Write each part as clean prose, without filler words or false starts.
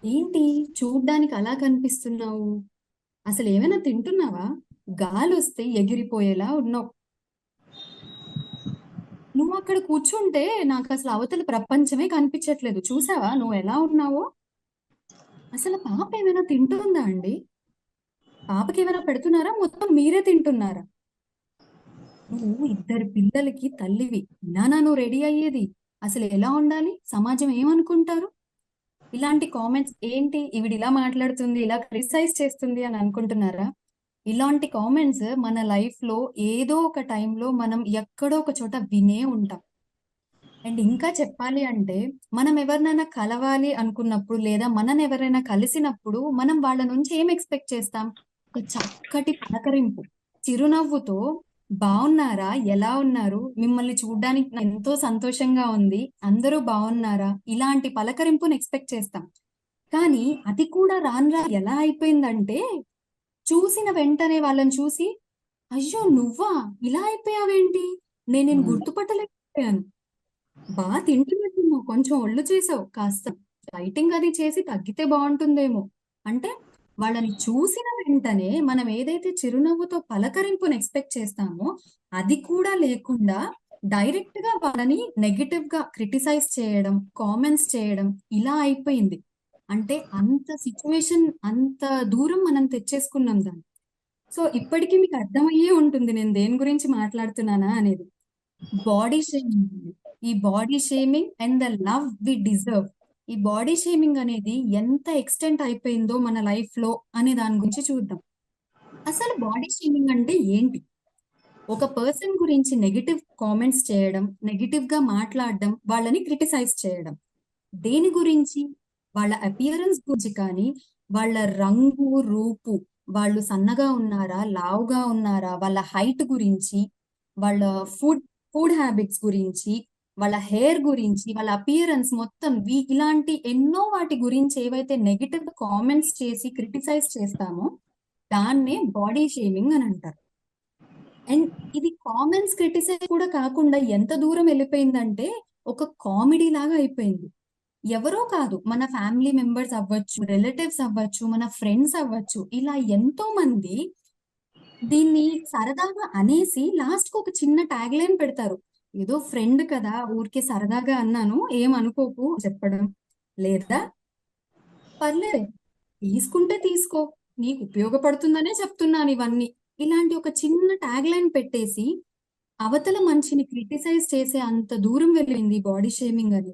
ఏంటి చూడ్డానికి అలా కనిపిస్తున్నావు? అసలు ఏమైనా తింటున్నావా? గాలొస్తే ఎగిరిపోయేలా ఉన్నావు. నువ్వు అక్కడ కూర్చుంటే నాకు అసలు అవతల ప్రపంచమే కనిపించట్లేదు. చూసావా నువ్వు ఎలా ఉన్నావో? అసలు పాప ఏమైనా తింటుందా అండి? పాపకి ఏమైనా పెడుతున్నారా? మొత్తం మీరే తింటున్నారా? నువ్వు ఇద్దరు పిల్లలకి తల్లివి. ఇలానా నువ్వు రెడీ అయ్యేది? అసలు ఎలా ఉండాలి? సమాజం ఏమనుకుంటారు? ఇలాంటి కామెంట్స్ ఏంటి ఈవిడ ఇలా మాట్లాడుతుంది, ఇలా క్రిటిసైజ్ చేస్తుంది అని అనుకుంటున్నారా? ఇలాంటి కామెంట్స్ మన లైఫ్ లో ఏదో ఒక టైంలో మనం ఎక్కడో ఒక చోట వినే ఉంటాం. అండ్ ఇంకా చెప్పాలి అంటే మనం ఎవరినైనా కలవాలి అనుకున్నప్పుడు లేదా మనం ఎవరైనా కలిసినప్పుడు మనం వాళ్ళ నుంచి ఏం ఎక్స్పెక్ట్ చేస్తాం? ఒక చక్కటి పలకరింపు, చిరునవ్వుతో బాగున్నారా, ఎలా ఉన్నారు, మిమ్మల్ని చూడడానికి నాకు ఎంతో సంతోషంగా ఉంది, అందరూ బాగున్నారా, ఇలాంటి పలకరింపుని ఎక్స్పెక్ట్ చేస్తాం. కానీ అది కూడా రాను రా ఎలా అయిపోయిందంటే చూసిన వెంటనే వాళ్ళని చూసి, అయ్యో నువ్వా, ఇలా అయిపోయావేంటి, నేను నేను హ్మ్. గుర్తుపట్టలేకపోయాను, తింటున్నట్టున్నావు, కొంచెం ఒళ్ళు చేసావు, కాస్త డైటింగ్ అది చేసి తగ్గితే బాగుంటుందేమో అంటే వాళ్ళని చూసిన వెంటనే మనం ఏదైతే చిరునవ్వుతో పలకరింపుని ఎక్స్పెక్ట్ చేస్తామో అది కూడా లేకుండా డైరెక్ట్ గా వాళ్ళని నెగటివ్ గా క్రిటిసైజ్ చేయడం, కామెంట్స్ చేయడం ఇలా అయిపోయింది. అంటే అంత సిచ్యువేషన్, అంత దూరం మనం తెచ్చేసుకున్నాం దాన్ని. సో ఇప్పటికీ మీకు అర్థమయ్యే ఉంటుంది నేను దేని గురించి మాట్లాడుతున్నానా అనేది. Body shaming. ఈ body shaming and the love we deserve. ఈ బాడీ షేమింగ్ అనేది ఎంత ఎక్స్టెంట్ అయిపోయిందో మన లైఫ్ లో అనే దాని గురించి చూద్దాం. అసలు బాడీ షేమింగ్ అంటే ఏంటి? ఒక పర్సన్ గురించి నెగటివ్ కామెంట్స్ చేయడం, నెగటివ్ గా మాట్లాడడం, వాళ్ళని క్రిటిసైజ్ చేయడం. దేని గురించి? వాళ్ళ అపియరెన్స్ గురించి కానీ, వాళ్ళ రంగు, రూపు, వాళ్ళు సన్నగా ఉన్నారా, లావుగా ఉన్నారా, వాళ్ళ హైట్ గురించి, వాళ్ళ ఫుడ్ ఫుడ్ హ్యాబిట్స్ గురించి, వాళ్ళ హెయిర్ గురించి, వాళ్ళ అపియరెన్స్ మొత్తం ఇలాంటి ఎన్నో వాటి గురించి ఏవైతే నెగటివ్ కామెంట్స్ చేసి క్రిటిసైజ్ చేస్తామో దాన్నే బాడీ షేమింగ్ అని అంటారు. అండ్ ఇది కామెంట్స్ క్రిటిసైజ్ కూడా కాకుండా ఎంత దూరం వెళ్ళిపోయిందంటే ఒక కామెడీ లాగా అయిపోయింది. ఎవరో కాదు, మన ఫ్యామిలీ మెంబర్స్ అవ్వచ్చు, రిలేటివ్స్ అవ్వచ్చు, మన ఫ్రెండ్స్ అవ్వచ్చు, ఇలా ఎంతో మంది దీన్ని సరదాగా అనేసి లాస్ట్ కు ఒక చిన్న ట్యాగ్ లైన్ పెడతారు. ఏదో ఫ్రెండ్ కదా ఊరికే సరదాగా అన్నాను ఏమనుకోకు చెప్పడం, లేదా పర్లేదు తీసుకుంటే తీసుకో, నీకు ఉపయోగపడుతుందనే చెప్తున్నాను ఇవన్నీ, ఇలాంటి ఒక చిన్న ట్యాగ్ లైన్ పెట్టేసి అవతల మనిషిని క్రిటిసైజ్ చేసే అంత దూరం వెళ్ళింది బాడీ షేమింగ్ అని.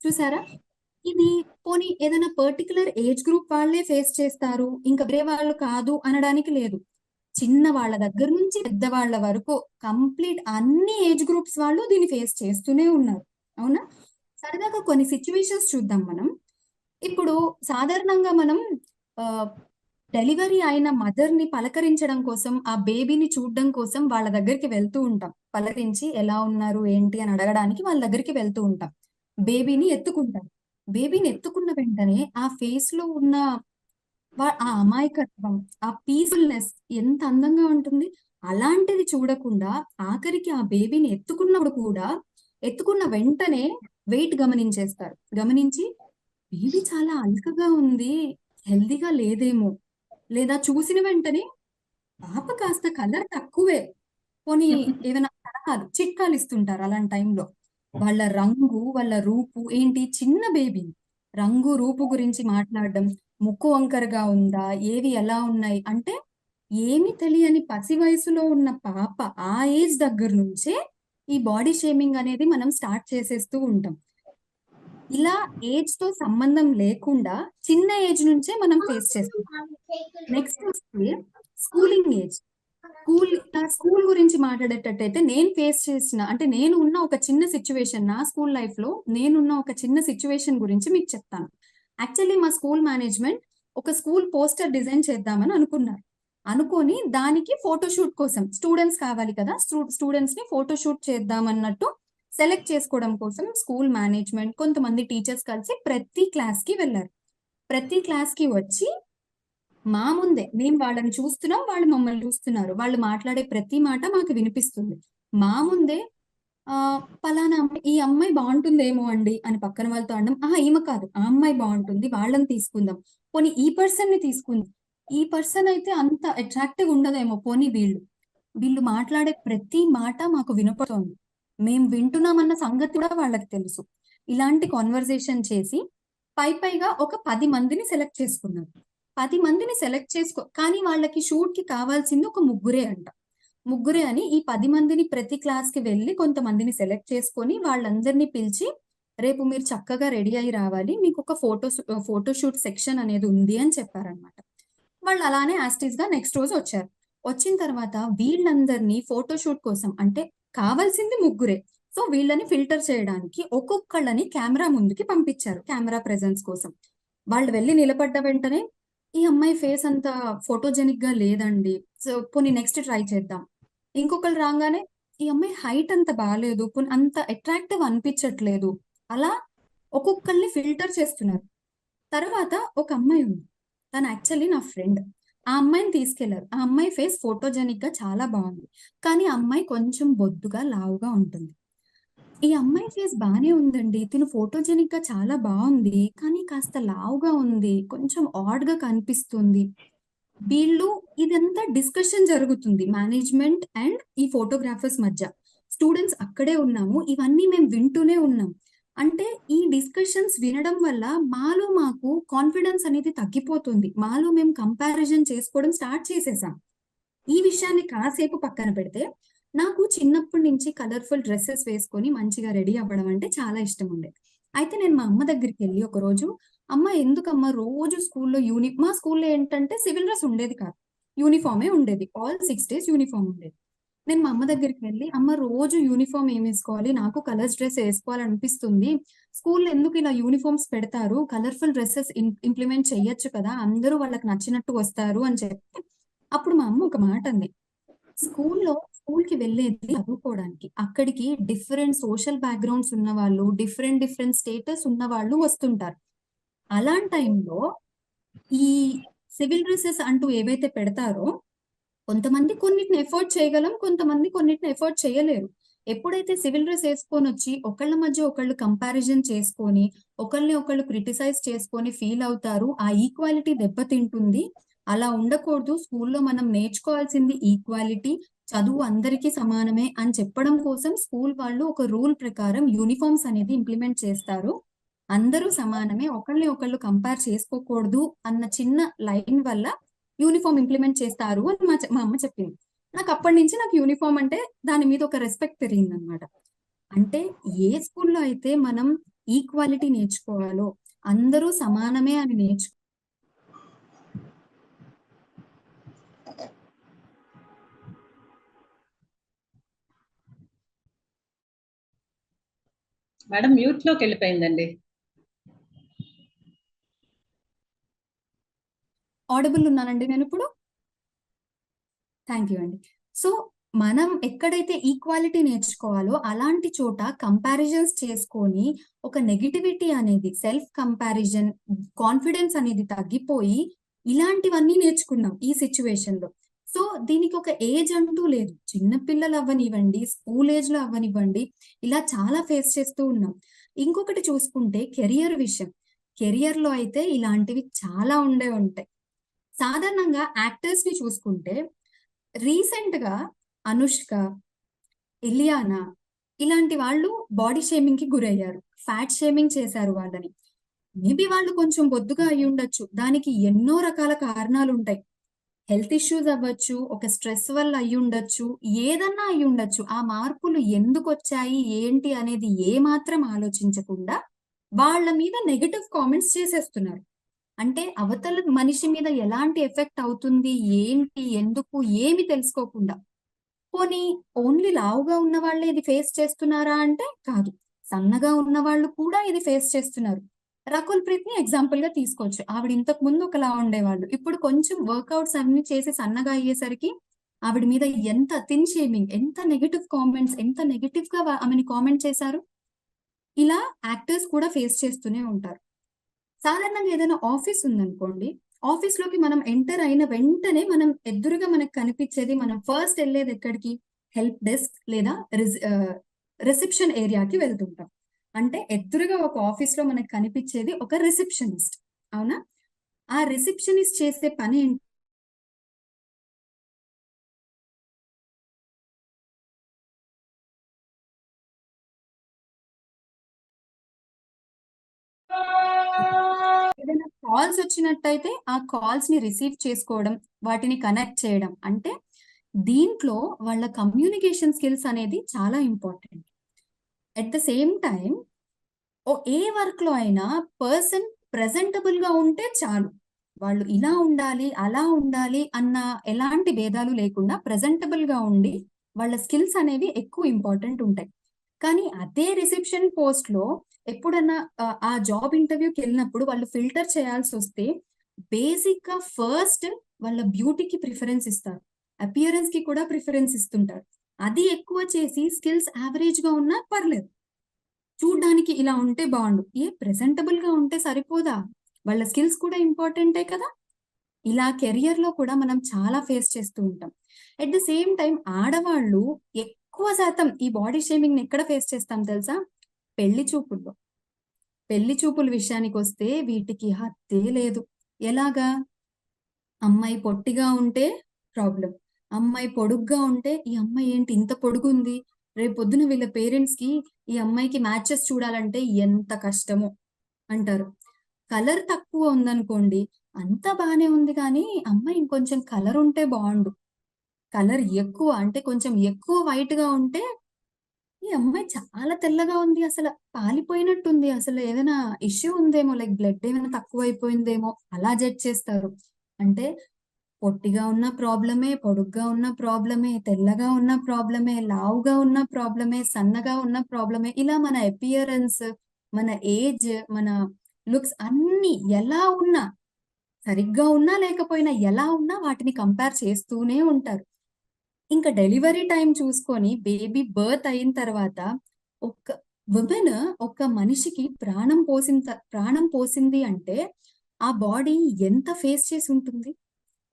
చూసారా? ఇది పోనీ ఏదైనా పర్టిక్యులర్ ఏజ్ గ్రూప్ వాళ్ళే ఫేస్ చేస్తారు, ఇంకా వేరే వాళ్ళు కాదు అనడానికి లేదు. చిన్న వాళ్ళ దగ్గర నుంచి పెద్దవాళ్ళ వరకు కంప్లీట్ అన్ని ఏజ్ గ్రూప్స్ వాళ్ళు దీన్ని ఫేస్ చేస్తూనే ఉన్నారు. అవునా? సరదాగా కొన్ని సిచ్యువేషన్స్ చూద్దాం మనం. ఇప్పుడు సాధారణంగా మనం ఆహ్, డెలివరీ అయిన మదర్‌ని పలకరించడం కోసం, ఆ బేబీని చూడడం కోసం వాళ్ళ దగ్గరికి వెళ్తూ ఉంటాం. పలకరించి ఎలా ఉన్నారు, ఏంటి అని అడగడానికి వాళ్ళ దగ్గరికి వెళ్తూ ఉంటాం. బేబీని ఎత్తుకుంటాం. బేబీని ఎత్తుకున్న వెంటనే ఆ ఫేస్‌లో ఉన్న ఆ అమాయకత్వం, ఆ పీస్‌ఫుల్‌నెస్ ఎంత అందంగా ఉంటుంది. అలాంటిది చూడకుండా ఆఖరికి ఆ బేబీని ఎత్తుకున్నప్పుడు కూడా ఎత్తుకున్న వెంటనే వెయిట్ గమనించేస్తారు. గమనించి బేబీ చాలా అల్కగా ఉంది, హెల్తీగా లేదేమో, లేదా చూసిన వెంటనే పాప కాస్త కలర్ తక్కువే, పోనీ ఏదైనా సలహాలు, చిట్కాలు ఇస్తుంటారు అలాంటి టైంలో. వాళ్ళ రంగు, వాళ్ళ రూపు ఏంటి చిన్న బేబీ. రంగు, రూపు గురించి మాట్లాడడం. ముక్కు వంకరగా ఉందా? ఏవి ఎలా ఉన్నాయి? అంటే ఏమి తెలియని పసి వయసులో ఉన్న పాప ఆ ఏజ్ దగ్గర నుంచే ఈ బాడీ షేమింగ్ అనేది మనం స్టార్ట్ చేసేస్తూ ఉంటాం. ఇలా ఏజ్‌తో సంబంధం లేకుండా చిన్న ఏజ్ నుంచే మనం ఫేస్ చేస్తాం. నెక్స్ట్ వస్తే స్కూలింగ్ ఏజ్. స్కూల్ గురించి మాట్లాడేటట్టయితే నేను ఫేస్ చేసిన అంటే నేను ఉన్న ఒక చిన్న సిట్యుయేషన్, నా స్కూల్ లైఫ్‌లో నేనున్న ఒక చిన్న సిట్యుయేషన్ గురించి మీకు చెప్తాను. యాక్చువల్లీ మా స్కూల్ మేనేజ్మెంట్ ఒక స్కూల్ పోస్టర్ డిజైన్ చేద్దామని అనుకున్నారు. అనుకోని దానికి ఫోటో షూట్ కోసం స్టూడెంట్స్ కావాలి కదా! స్టూడెంట్స్‌ని ఫోటో షూట్ చేద్దామన్నట్టు సెలెక్ట్ చేసుకోవడం కోసం స్కూల్ మేనేజ్మెంట్, కొంతమంది టీచర్స్ కలిసి ప్రతి క్లాస్‌కి వెళ్లారు. ప్రతి క్లాస్‌కి వచ్చి మా ముందే మేము వాళ్ళని చూస్తున్నాం, వాళ్ళు మమ్మల్ని చూస్తున్నారు. వాళ్ళు మాట్లాడే ప్రతి మాట మాకు వినిపిస్తుంది. మా ముందే పలానా అమ్మాయి ఈ అమ్మాయి బాగుంటుందేమో అండి అని పక్కన వాళ్ళతో అనడం. ఆహా! ఈమె కాదు. ఆ అమ్మాయి బాగుంటుంది. వాళ్ళని తీసుకుందాం. పోనీ ఈ పర్సన్‌ని తీసుకుందాం. ఈ పర్సన్ అయితే అంత అట్రాక్టివ్ ఉండదేమో. పోనీ వీళ్ళు. వీళ్ళు మాట్లాడే ప్రతి మాట మాకు వినపడుతోంది. మేము వింటున్నామన్న సంగతి కూడా వాళ్ళకి తెలుసు. ఇలాంటి కన్వర్జేషన్ చేసి పైగా ఒక 10 మందిని సెలెక్ట్ చేసుకున్నారు. 10 మందిని సెలెక్ట్ కానీ వాళ్ళకి షూట్‌కి కావాల్సింది ఒక ముగ్గురే అంట. ముగ్గురే అని ఈ 10 మందిని ప్రతి క్లాస్‌కి వెళ్లి కొంతమందిని సెలెక్ట్ చేసుకొని వాళ్ళందరిని పిలిచి, "రేపు మీరు చక్కగా రెడీ అయ్యి రావాలి. మీకొక ఫోటోషూట్ సెక్షన్ అనేది ఉంది" అని చెప్పారనమాట. వాళ్ళు అలానే యాజ్ ఇట్ ఈస్‌గా నెక్స్ట్ రోజు వచ్చారు. వచ్చిన తర్వాత వీళ్ళందరినీ ఫోటోషూట్ కోసం అంటే కావాల్సింది ముగ్గురే. సో, వీళ్ళని ఫిల్టర్ చేయడానికి ఒక్కొక్కళ్ళని కెమెరా ముందుకి పంపించారు. కెమెరా ప్రెజెన్స్ కోసం. వాళ్ళు వెళ్లి నిలబడ్డ వెంటనే, "ఈ అమ్మాయి ఫేస్ అంత ఫోటోజెనిక్‌గా లేదండి. సో, పోనీ నెక్స్ట్ ట్రై చేద్దాం." ఇంకొకళ్ళు రాంగానే, "ఈ అమ్మాయి హైట్ అంత బాలేదు. అంత అట్రాక్టివ్ అనిపించట్లేదు." అలా ఒక్కొక్కళ్ళని ఫిల్టర్ చేస్తున్నారు. తర్వాత ఒక అమ్మాయి ఉంది. తను యాక్చువల్లీ నా ఫ్రెండ్. ఆ అమ్మాయిని తీసుకెళ్లారు. ఆ అమ్మాయి ఫేస్ ఫోటోజెనిక్‌గా చాలా బావుంది. కానీ ఆ అమ్మాయి కొంచెం బొద్దుగా, లావుగా ఉంటుంది. ఈ అమ్మాయి ఫేస్ బానే ఉందండి. తిను ఫోటోజెనిక్‌గా చాలా బావుంది. కానీ కాస్త లావుగా ఉంది. కొంచెం ఆడ్‌గా కనిపిస్తుంది. వీళ్ళు ఇదంతా డిస్కషన్ జరుగుతుంది. మేనేజ్‌మెంట్ అండ్ ఈ ఫోటోగ్రాఫర్స్ మధ్య. స్టూడెంట్స్ అక్కడే ఉన్నాము. ఇవన్నీ మేము వింటూనే ఉన్నాం. అంటే ఈ డిస్కషన్స్ వినడం వల్ల మాకు కాన్ఫిడెన్స్ అనేది తగ్గిపోతుంది. మాలో మేము కంపారిజన్ చేసుకోవడం స్టార్ట్ చేసేసాం. ఈ విషయాన్ని కాసేపు పక్కన పెడితే, నాకు చిన్నప్పటి నుంచి కలర్‌ఫుల్ డ్రెసెస్ వేసుకొని మంచిగా రెడీ అవ్వడం అంటే చాలా ఇష్టముండేది. అయితే నేను మా అమ్మ దగ్గరికెళ్ళి ఒకరోజు, "అమ్మ ఎందుకమ్మా రోజు స్కూల్‌లో మా స్కూల్‌లో ఏంటంటే సివిల్ డ్రెస్ ఉండేది కాదు. యూనిఫార్మే ఉండేది. ఆల్ 6 డేస్ యూనిఫార్మ్ ఉండేది. నేను మా అమ్మ దగ్గరికి వెళ్లి, "అమ్మ రోజు యూనిఫార్మ్ ఏమేసుకోవాలి? నాకు కలర్స్ డ్రెస్ ఏసుకోవాలనిపిస్తుంది. స్కూల్‌లో ఎందుకు ఇలా యూనిఫార్మ్స్ పెడతారు? కలర్‌ఫుల్ డ్రెసెస్ ఇంప్లిమెంట్ చేయొచ్చు కదా! అందరూ వాళ్ళకి నచ్చినట్టు వస్తారు" అని చెప్తే, అప్పుడు మా అమ్మ ఒక మాటంది. స్కూల్‌కి వెళ్ళేది చదువుకోవడానికి. అక్కడికి డిఫరెంట్ సోషల్ బ్యాక్‌గ్రౌండ్స్ ఉన్నవాళ్ళు, డిఫరెంట్ స్టేటస్ ఉన్నవాళ్ళు వస్తుంటారు. అలాంటి టైంలో ఈ సివిల్ డ్రెసెస్ అంటూ ఏవైతే పెడతారో, కొంతమంది కొన్నిటిని ఎఫోర్డ్ చేయగలం. కొంతమంది కొన్నిటిని ఎఫోర్డ్ చేయలేరు. ఎప్పుడైతే సివిల్ డ్రెస్ ఏసుకొనొచ్చి ఒకళ్ళ మధ్య ఒకళ్ళు కంపారిజన్ చేసుకొని, ఒకళ్ళని ఒకళ్ళు క్రిటిసైజ్ చేసుకొని ఫీల్ అవుతారు. ఆ ఈక్వాలిటీ దెబ్బతింటుంది. అలా ఉండకూడదు. స్కూల్‌లో మనం నేర్చుకోవాల్సింది ఈక్వాలిటీ. చదువు అందరికీ సమానమే అని చెప్పడం కోసం స్కూల్ వాళ్ళు ఒక రూల్ ప్రకారం యూనిఫార్మ్స్ అనేది ఇంప్లిమెంట్ చేస్తారు. అందరూ సమానమే. ఒకళ్ళని ఒకళ్ళు కంపేర్ చేసుకోకూడదు అన్న చిన్న లైన్ వల్ల యూనిఫార్మ్ ఇంప్లిమెంట్ చేస్తారు అని మా అమ్మ చెప్పింది. నాకు యూనిఫార్మ్ అంటే దాని మీద ఒక రెస్పెక్ట్ పెరిగిందనమాట. అంటే ఏ స్కూల్‌లో అయితే మనం ఈక్వాలిటీ నేర్చుకోవాలో, అందరూ సమానమే అని మేడం మ్యూట్ లోకి వెళ్ళిపోయిందండి. ఆడిబుల్ ఉన్నానండి నేనిప్పుడు? థాంక్ యూ అండి. సో, మనం ఎక్కడైతే ఈక్వాలిటీ నేర్చుకోవాలో అలాంటి చోట కంపారిజన్స్ చేసుకొని, ఒక నెగటివిటీ అనేది సెల్ఫ్ కంపారిజన్, కాన్ఫిడెన్స్ అనేది తగ్గిపోయి, ఇలాంటివన్నీ నేర్చుకున్నాం ఈ సిట్యుయేషన్‌లో. సో, దీనికొక ఏజ్ అంటూ లేదు. చిన్న పిల్లలు అవ్వనివ్వండి, స్కూల్ ఏజ్‌లో అవ్వనివ్వండి, ఇలా చాలా ఫేస్ చేస్తూ ఉన్నాం. ఇంకొకటి చూసుకుంటే కెరియర్ విషయం. కెరియర్‌లో అయితే ఇలాంటివి చాలా ఉండే ఉంటాయి. సాధారణంగా యాక్టర్స్‌ని చూసుకుంటే రీసెంట్‌గా 'అనుష్క', 'ఇలియానా' ఇలాంటి వాళ్ళు బాడీ షేమింగ్‌కి గురయ్యారు. ఫ్యాట్ షేమింగ్ చేశారు వాళ్ళని. మేబీ వాళ్ళు కొంచెం బొద్దుగా అయ్యుండొచ్చు. దానికి ఎన్నో రకాల కారణాలుంటాయి. హెల్త్ ఇష్యూస్ అవ్వచ్చు, ఒక స్ట్రెస్ వల్ల అయ్యుండొచ్చు, ఏదన్నా అయ్యుండొచ్చు. ఆ మార్పులు ఎందుకొచ్చాయి, ఏంటి అనేది ఏమాత్రం ఆలోచించకుండా వాళ్ళ మీద నెగెటివ్ కామెంట్స్ చేసేస్తున్నారు. అంటే అవతల మనిషి మీద ఎలాంటి ఎఫెక్ట్ అవుతుంది, ఏంటి, ఎందుకు, ఏమి తెలుసుకోకుండా. పోనీ ఓన్లీ లావుగా ఉన్న వాళ్ళే ఇది ఫేస్ చేస్తున్నారా అంటే కాదు. సన్నగా ఉన్నవాళ్ళు కూడా ఇది ఫేస్ చేస్తున్నారు. 'రకుల్ ప్రీత్‌ని' ఎగ్జాంపుల్‌గా తీసుకోవచ్చు. ఆవిడ ఇంతకు ముందు ఒకలా ఉండేవాళ్ళు. ఇప్పుడు కొంచెం వర్కౌట్స్ అన్నీ చేసి సన్నగా అయ్యేసరికి ఆవిడ మీద ఎంత థిన్ షేమింగ్, ఎంత నెగెటివ్ కామెంట్స్, ఎంత నెగెటివ్‌గా ఆమెని కామెంట్ చేశారు. ఇలా యాక్టర్స్ కూడా ఫేస్ చేస్తూనే ఉంటారు. సాధారణంగా ఏదైనా ఆఫీస్ ఉందనుకోండి. ఆఫీస్‌లోకి మనం ఎంటర్ అయిన వెంటనే మనం ఎదురుగా మనకు కనిపిచ్చేది మనం ఫస్ట్ ఎళ్ళేది ఎక్కడికి? హెల్ప్ డెస్క్ లేదా రిసెప్షన్ ఏరియాకి వెళ్తుంటాం. అంటే ఎదురుగా ఒక ఆఫీస్ లో మనకు కనిపించేది ఒక రిసెప్షనిస్ట్. అవునా? ఆ రిసెప్షనిస్ట్ చేసే పని ఏంటి? ఏదైనా కాల్స్ వచ్చినట్టయితే ఆ కాల్స్ ని రిసీవ్ చేసుకోవడం, వాటిని కనెక్ట్ చేయడం. అంటే దీంట్లో వాళ్ళ కమ్యూనికేషన్ స్కిల్స్ అనేది చాలా important. At the same time A work లో అయినా పర్సన్ ప్రెజెంటబుల్ గా ఉంటే చాలు. వాళ్ళు ఇలా ఉండాలి, అలా ఉండాలి అన్న ఎలాంటి భేదాలు లేకుండా ప్రెజెంటబుల్ గా ఉండి వాళ్ళ స్కిల్స్ అనేవి ఎక్కువ ఇంపార్టెంట్ ఉంటాయి. కానీ అదే రిసెప్షన్ పోస్ట్ లో ఎప్పుడన్నా ఆ జాబ్ ఇంటర్వ్యూకి వెళ్ళినప్పుడు వాళ్ళు ఫిల్టర్ చేయాల్సి వస్తే బేసిక్ గా ఫస్ట్ వాళ్ళ బ్యూటీకి ప్రిఫరెన్స్ ఇస్తారు. అపియరెన్స్ కి కూడా ప్రిఫరెన్స్ ఇస్తుంటారు. అది ఎక్కువ చేసి స్కిల్స్ యావరేజ్ గా ఉన్నా పర్లేదు. చూడ్డానికి ఇలా ఉంటే బాగుండు. ప్రెజెంటబుల్ గా ఉంటే సరిపోదా? వాళ్ళ స్కిల్స్ కూడా ఇంపార్టెంటే కదా! ఇలా కెరియర్ లో కూడా మనం చాలా ఫేస్ చేస్తూ ఉంటాం. ఎట్ ద సేమ్ టైం ఆడవాళ్ళు ఎక్కువ శాతం ఈ బాడీ షేమింగ్ ని ఎక్కడ ఫేస్ చేస్తాం తెలుసా? పెళ్లి చూపుల్లో. పెళ్లి చూపుల విషయానికొస్తే వీటికి హద్దే లేదు. ఎలాగా? అమ్మాయి పొట్టిగా ఉంటే ప్రాబ్లమ్. అమ్మాయి పొడుగ్గా ఉంటే, ఈ అమ్మాయి ఏంటి ఇంత పొడుగుంది? రేపొద్దున వీళ్ళ పేరెంట్స్ కి ఈ అమ్మాయికి మ్యాచెస్ చూడాలంటే ఎంత కష్టమో అంటారు. కలర్ తక్కువ ఉందనుకోండి, అంతా బానే ఉంది కానీ అమ్మాయి ఇంకొంచెం కలర్ ఉంటే బావుండు. కలర్ ఎక్కువ అంటే కొంచెం ఎక్కువ వైట్‌గా ఉంటే, ఈ అమ్మాయి చాలా తెల్లగా ఉంది. అసల పాలిపోయినట్టుంది. అసలు ఏదైనా ఇష్యూ ఉందేమో, లైక్ బ్లడ్ ఏమైనా తక్కువైపోయిందేమో అలా జడ్జ్ చేస్తారు. అంటే పొట్టిగా ఉన్న ప్రాబ్లమే, పొడుగ్గా ఉన్న ప్రాబ్లమే, తెల్లగా ఉన్న ప్రాబ్లమే, లావుగా ఉన్న ప్రాబ్లమే, సన్నగా ఉన్న ప్రాబ్లమే. ఇలా మన అపియరెన్స్, మన ఏజ్, మన లుక్స్ అన్నీ ఎలా ఉన్నా, సరిగ్గా ఉన్నా లేకపోయినా ఎలా ఉన్నా వాటిని కంపేర్ చేస్తూనే ఉంటారు. ఇంకా డెలివరీ టైమ్ చూసుకొని బేబీ బర్త్ అయిన తర్వాత ఒక వుమెన్ ఒక మనిషికి ప్రాణం పోసింది అంటే ఆ బాడీ ఎంత ఫేస్ చేసి ఉంటుంది?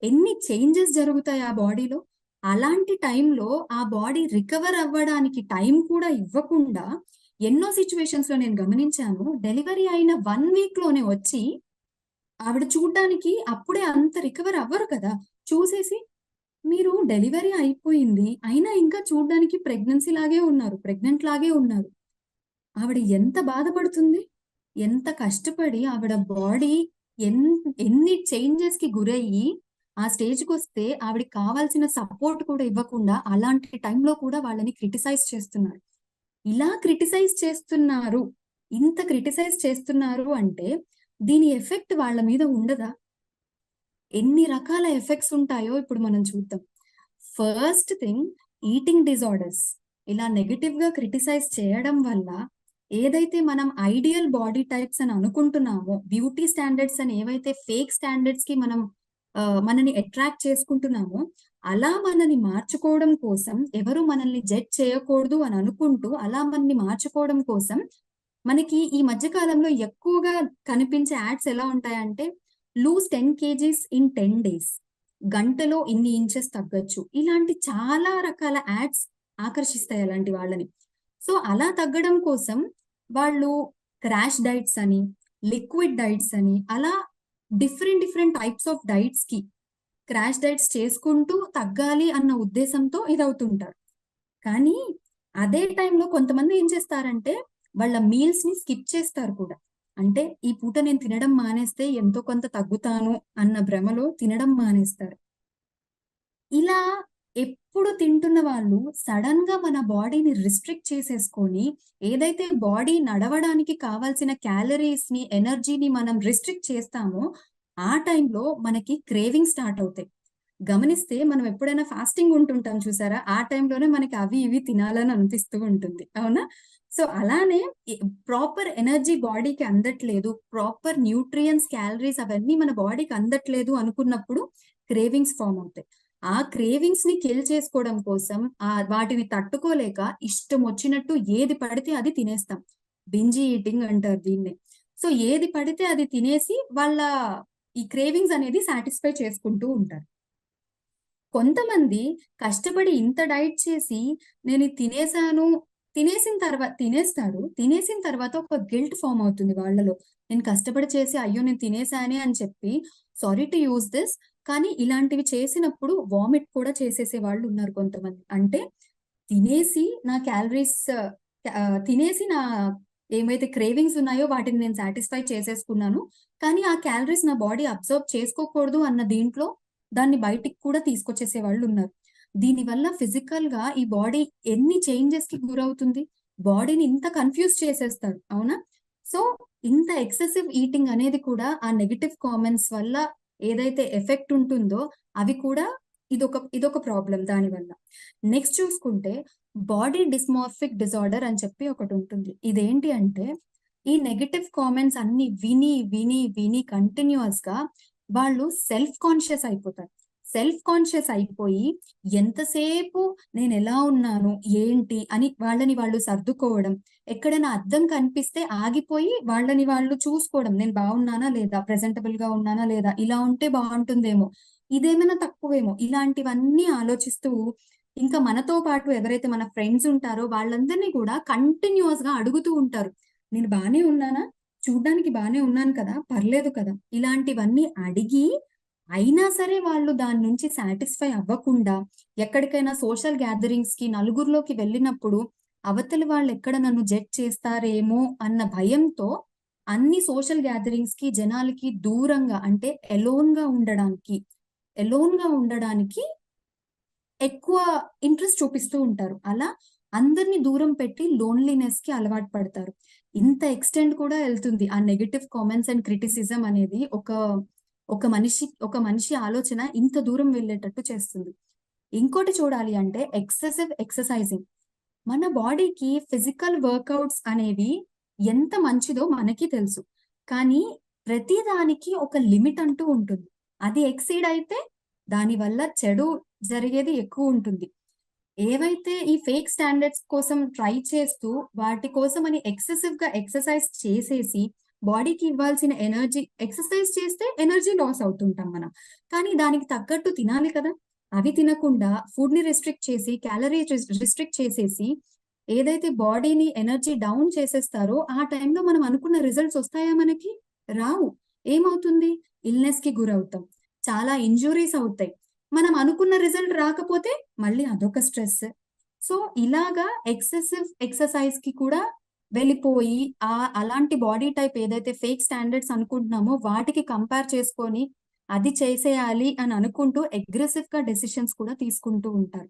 ఎన్ని చేంజెస్ జరుగుతాయి ఆ బాడీలో? అలాంటి టైంలో ఆ బాడీ రికవర్ అవ్వడానికి టైం కూడా ఇవ్వకుండా ఎన్నో సిట్యుయేషన్స్‌లో నేను గమనించాను. డెలివరీ అయిన 1 వీక్‌లోనే వచ్చి ఆవిడ చూడ్డానికి అప్పుడే అంత రికవర్ అవ్వరు కదా! చూసేసి మీరు డెలివరీ అయిపోయింది. అయినా ఇంకా చూడ్డానికి ప్రెగ్నెన్సీ లాగే ఉన్నారు. ప్రెగ్నెంట్ లాగే ఉన్నారు. ఆవిడ ఎంత బాధపడుతుంది? ఎంత కష్టపడి ఆవిడ బాడీ ఎన్ ఎన్ని చేంజెస్‌కి గురయ్యి, ఆ స్టేజ్‌కొస్తే ఆవిడకి కావాల్సిన సపోర్ట్ కూడా ఇవ్వకుండా, అలాంటి టైంలో కూడా వాళ్ళని క్రిటిసైజ్ చేస్తున్నారు. ఇలా క్రిటిసైజ్ చేస్తున్నారు. ఇంత క్రిటిసైజ్ చేస్తున్నారు అంటే, దీని ఎఫెక్ట్ వాళ్ళ మీద ఉండదా? ఎన్ని రకాల ఎఫెక్ట్స్ ఉంటాయో ఇప్పుడు మనం చూద్దాం. First thing eating disorders. ఇలా నెగెటివ్‌గా క్రిటిసైజ్ చేయడం వల్ల ఏదైతే మనం ఐడియల్ బాడీ టైప్స్ అని అనుకుంటున్నామో, బ్యూటీ స్టాండర్డ్స్ అని ఏవైతే ఫేక్ స్టాండర్డ్స్‌కి మనం మనని అట్రాక్ట్ చేసుకుంటున్నామో, అలా మనని మార్చుకోవడం కోసం ఎవరు మనల్ని జడ్జ్ చేయకూడదు అని అనుకుంటూ, అలా మనని మార్చుకోవడం కోసం మనకి ఈ మధ్య కాలంలో ఎక్కువగా కనిపించే యాడ్స్ ఎలా ఉంటాయంటే, లూజ్ 10 కేజీస్ ఇన్ 10 డేస్. గంటలో ఇన్ని ఇంచెస్ తగ్గొచ్చు. ఇలాంటి చాలా రకాల యాడ్స్ ఆకర్షిస్తాయి అలాంటి వాళ్ళని. సో, అలా తగ్గడం కోసం వాళ్ళు క్రాష్ డైట్స్ అని, లిక్విడ్ డైట్స్ అని అలా డిఫరెంట్ టైప్స్ ఆఫ్ డైట్స్‌కి క్రాష్ డైట్స్ చేసుకుంటూ తగ్గాలి అన్న ఉద్దేశంతో ఇదవుతుంటారు. కానీ అదే టైంలో కొంతమంది ఏం చేస్తారంటే వాళ్ళ మీల్స్‌ని స్కిప్ చేస్తారు కూడా. అంటే ఈ పూట నేను తినడం మానేస్తే ఎంతో కొంత తగ్గుతాను అన్న భ్రమలో తినడం మానేస్తారు. ఇలా ఎప్పుడు తింటున్న వాళ్ళు సడెన్‌గా మన బాడీని రిస్ట్రిక్ట్ చేసేసుకొని, ఏదైతే బాడీ నడవడానికి కావాల్సిన క్యాలరీస్‌ని, ఎనర్జీని మనం రిస్ట్రిక్ట్ చేస్తామో, ఆ టైంలో మనకి క్రేవింగ్స్ స్టార్ట్ అవుతాయి. గమనిస్తే మనం ఎప్పుడైనా ఫాస్టింగ్ ఉంటుంటాం చూసారా? ఆ టైంలోనే మనకి అవి ఇవి తినాలని అనిపిస్తూ ఉంటుంది. అవునా? సో, అలానే ప్రాపర్ ఎనర్జీ బాడీకి అందట్లేదు. ప్రాపర్ న్యూట్రియంట్స్, క్యాలరీస్ అవన్నీ మన బాడీకి అందట్లేదు అనుకున్నప్పుడు క్రేవింగ్స్ ఫార్మ్ అవుతాయి. ఆ క్రేవింగ్స్‌ని కిల్ చేసుకోవడం కోసం వాటిని తట్టుకోలేక ఇష్టం వచ్చినట్టు ఏది పడితే అది తినేస్తాం. బింజ్ ఈటింగ్ అంటారు దీన్నే. సో, ఏది పడితే అది తినేసి వాళ్ళ ఈ క్రేవింగ్స్ అనేది సాటిస్ఫై చేసుకుంటూ ఉంటారు. కొంతమంది కష్టపడి ఇంత డైట్ చేసి నేనిది తినేసాను, తినేసిన తర్వాత ఒక గిల్ట్ ఫామ్ అవుతుంది వాళ్ళలో. నేను కష్టపడి చేసి అయ్యో నేను తినేసానే అని చెప్పి సారీ టు యూజ్ దిస్, కానీ ఇలాంటివి చేసినప్పుడు వామిట్ కూడా చేసేసే వాళ్ళు ఉన్నారు కొంతమంది. అంటే తినేసి నా క్యాలరీస్ తినేసి నా ఏమైతే క్రేవింగ్స్ ఉన్నాయో వాటిని నేను సాటిస్ఫై చేసేసుకున్నాను. కానీ ఆ క్యాలరీస్ నా బాడీ అబ్జర్వ్ చేసుకోకూడదు అన్న దీంట్లో దాన్ని బయటికి కూడా తీసుకొచ్చేసే వాళ్ళు ఉన్నారు. దీనివల్ల ఫిజికల్‌గా ఈ బాడీ ఎన్ని చేంజెస్‌కి గురవుతుంది. బాడీని ఇంత కన్‌ఫ్యూజ్ చేసేస్తారు. అవునా? సో, ఇంత ఎక్సెసివ్ ఈటింగ్ అనేది కూడా ఆ నెగెటివ్ కామెంట్స్ వల్ల ఏదైతే ఎఫెక్ట్ ఉంటుందో అవి కూడా ఇదొక ప్రాబ్లమ్ దానివల్ల. నెక్స్ట్ చూసుకుంటే బాడీ డిస్మార్ఫిక్ డిజార్డర్ అని చెప్పి ఒకటుంటుంది. ఇదేంటి అంటే ఈ నెగెటివ్ కామెంట్స్ అన్ని విని కంటిన్యూయస్‌గా వాళ్ళు సెల్ఫ్ కాన్షియస్ అయిపోతారు. సెల్ఫ్ కాన్షియస్ అయిపోయి ఎంతసేపు నేనెలా ఉన్నాను, ఏంటి అని వాళ్ళని వాళ్ళు సర్దుకోవడం. ఎక్కడైనా అద్దం కనిపిస్తే ఆగిపోయి వాళ్ళని వాళ్ళు చూసుకోవడం. నేను బాగున్నానా లేదా? ప్రెజెంటబుల్‌గా ఉన్నానా లేదా? ఇలా ఉంటే బావుంటుందేమో, ఇదేమైనా తక్కువేమో, ఇలాంటివన్నీ ఆలోచిస్తూ ఇంకా మనతో పాటు ఎవరైతే మన ఫ్రెండ్స్ ఉంటారో వాళ్ళందరినీ కూడా కంటిన్యూయస్‌గా అడుగుతూ ఉంటారు. నేను బానే ఉన్నానా? చూడ్డానికి బానే ఉన్నాను కదా! పర్లేదు కదా! ఇలాంటివన్నీ అడిగి అయినా సరే వాళ్ళు దాని నుంచి సాటిస్ఫై అవ్వకుండా ఎక్కడికైనా సోషల్ గ్యాదరింగ్స్‌కి నలుగురిలోకి వెళ్ళినప్పుడు అవతలి వాళ్ళెక్కడ నన్ను జడ్జ్ చేస్తారేమో అన్న భయంతో అన్ని సోషల్ గ్యాదరింగ్స్‌కి జనాలకి దూరంగా అంటే ఎలోన్‌గా ఉండడానికి ఎక్కువ ఇంట్రెస్ట్ చూపిస్తూ ఉంటారు. అలా అందరిని దూరం పెట్టి లోన్‌లీనెస్‌కి అలవాటు పడతారు. ఇంత ఎక్స్‌టెండ్ కూడా ఎళ్తుంది. ఆ నెగెటివ్ కామెంట్స్ అండ్ క్రిటిసిజం అనేది ఒక మనిషి ఆలోచన ఇంత దూరం వెళ్ళేటట్టు చేస్తుంది. ఇంకోటి చూడాలి అంటే ఎక్సెసివ్ ఎక్సర్‌సైజింగ్. మన బాడీకి ఫిజికల్ వర్కౌట్స్ అనేవి ఎంత మంచిదో మనకి తెలుసు. కానీ ప్రతి దానికి ఒక లిమిట్ అంటూ ఉంటుంది. అది ఎక్సీడ్ అయితే దానివల్ల చెడు జరిగేది ఎక్కువుంటుంది. ఏవైతే ఈ ఫేక్ స్టాండర్డ్స్ కోసం ట్రై చేస్తూ వాటి కోసమని ఎక్సెసివ్‌గా ఎక్సర్‌సైజ్ చేసేసి బాడీకి ఇవ్వాల్సిన ఎనర్జీ ఎక్సర్‌సైజ్ చేస్తే ఎనర్జీ లాస్ అవుతుంటాం మనం. కానీ దానికి తగ్గట్టు తినాలి కదా! అవి తినకుండా ఫుడ్‌ని రిస్ట్రిక్ట్ చేసి క్యాలరీ రిస్ట్రిక్ట్ చేసేసి ఏదైతే బాడీని ఎనర్జీ డౌన్ చేసేస్తారో ఆ టైంలో మనం అనుకున్న రిజల్ట్స్ వస్తాయా మనకి? రావు. ఏమవుతుంది? ఇల్‌నెస్‌కి గురవుతాం. చాలా ఇంజ్యూరీస్ అవుతాయి. మనం అనుకున్న రిజల్ట్ రాకపోతే మళ్ళీ అదొక స్ట్రెస్. సో, ఇలాగా ఎక్సెసివ్ ఎక్సర్‌సైజ్‌కి కూడా వెళ్ళిపోయి అలాంటి బాడీ టైప్ ఏదైతే ఫేక్ స్టాండర్డ్స్ అనుకుంటున్నామో వాటికి కంపేర్ చేసుకొని అది చేసేయాలి అని అనుకుంటూ అగ్రెసివ్‌గా డెసిషన్స్ కూడా తీసుకుంటూ ఉంటారు.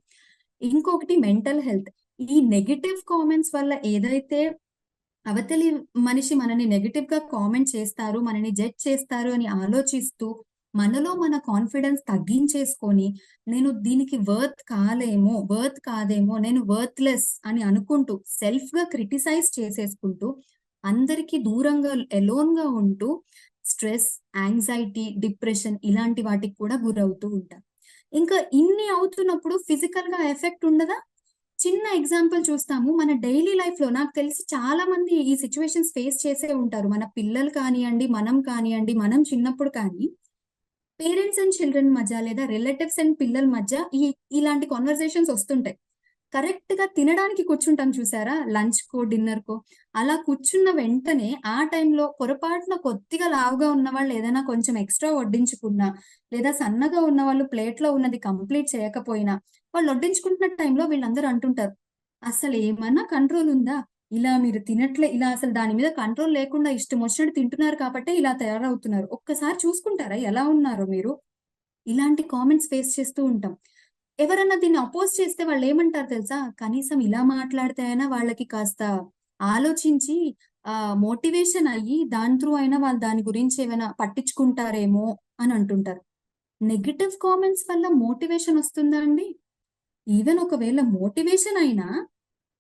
ఇంకొకటి మెంటల్ హెల్త్. ఈ నెగెటివ్ కామెంట్స్ వల్ల ఏదైతే అవతలి మనిషి మనని నెగెటివ్‌గా కామెంట్ చేస్తారు, మనని జడ్జ్ చేస్తారు అని ఆలోచిస్తూ, మనలో మన కాన్ఫిడెన్స్ తగ్గించేసుకొని, నేను దీనికి వర్త్ కాదేమో, నేను వర్త్‌లెస్ అని అనుకుంటూ, సెల్ఫ్‌గా క్రిటిసైజ్ చేసేసుకుంటూ, అందరికి దూరంగా ఎలోన్‌గా ఉంటూ, స్ట్రెస్, యాంగ్జైటీ, డిప్రెషన్ ఇలాంటి వాటికి కూడా గురవుతూ ఉంటారు. ఇంకా ఇన్ని అవుతున్నప్పుడు ఫిజికల్‌గా ఎఫెక్ట్ ఉండదా? చిన్న ఎగ్జాంపుల్ చూస్తాము. మన డైలీ లైఫ్‌లో నాకు తెలిసి చాలా మంది ఈ సిట్యుయేషన్స్ ఫేస్ చేసే ఉంటారు. మన పిల్లలు కానియండి, మనం కానియండి, మనం చిన్నప్పుడు కానీ పేరెంట్స్ అండ్ చిల్డ్రన్ మధ్య లేదా రిలేటివ్స్ అండ్ పిల్లల మధ్య ఇలాంటి కన్వర్జేషన్స్ వస్తుంటాయి. కరెక్ట్‌గా తినడానికి కూర్చుంటాం చూసారా? లంచ్‌కో, డిన్నర్‌కో అలా కూర్చున్న వెంటనే ఆ టైంలో పొరపాటున కొద్దిగా లావుగా ఉన్నవాళ్ళు ఏదైనా కొంచెం ఎక్స్‌ట్రా వడ్డించుకున్నా, లేదా సన్నగా ఉన్నవాళ్ళు ప్లేట్‌లో ఉన్నది కంప్లీట్ చేయకపోయినా, వాళ్ళు వడ్డించుకుంటున్న టైంలో వీళ్ళందరూ అంటుంటారు, "అసలేమన్నా కంట్రోల్ ఉందా? ఇలా అసలు దాని మీద కంట్రోల్ లేకుండా ఇష్టమొచ్చినట్టు తింటున్నారు కాబట్టే ఇలా తయారవుతున్నారు. ఒక్కసారి చూసుకుంటారా ఎలా ఉన్నారో మీరు?" ఇలాంటి కామెంట్స్ ఫేస్ చేస్తూ ఉంటాం. ఎవరన్నా దీన్ని అపోజ్ చేస్తే వాళ్ళేమంటారు తెలుసా? కనీసం ఇలా మాట్లాడితే అయినా వాళ్ళకి కాస్త ఆలోచించి మోటివేషన్ అయ్యి దాని త్రూ అయినా వాళ్ళు దాని గురించి ఏమైనా పట్టించుకుంటారేమో అని అంటుంటారు. నెగెటివ్ కామెంట్స్ వల్ల మోటివేషన్ వస్తుందా అండి? ఈవెన్ ఒకవేళ మోటివేషన్ అయినా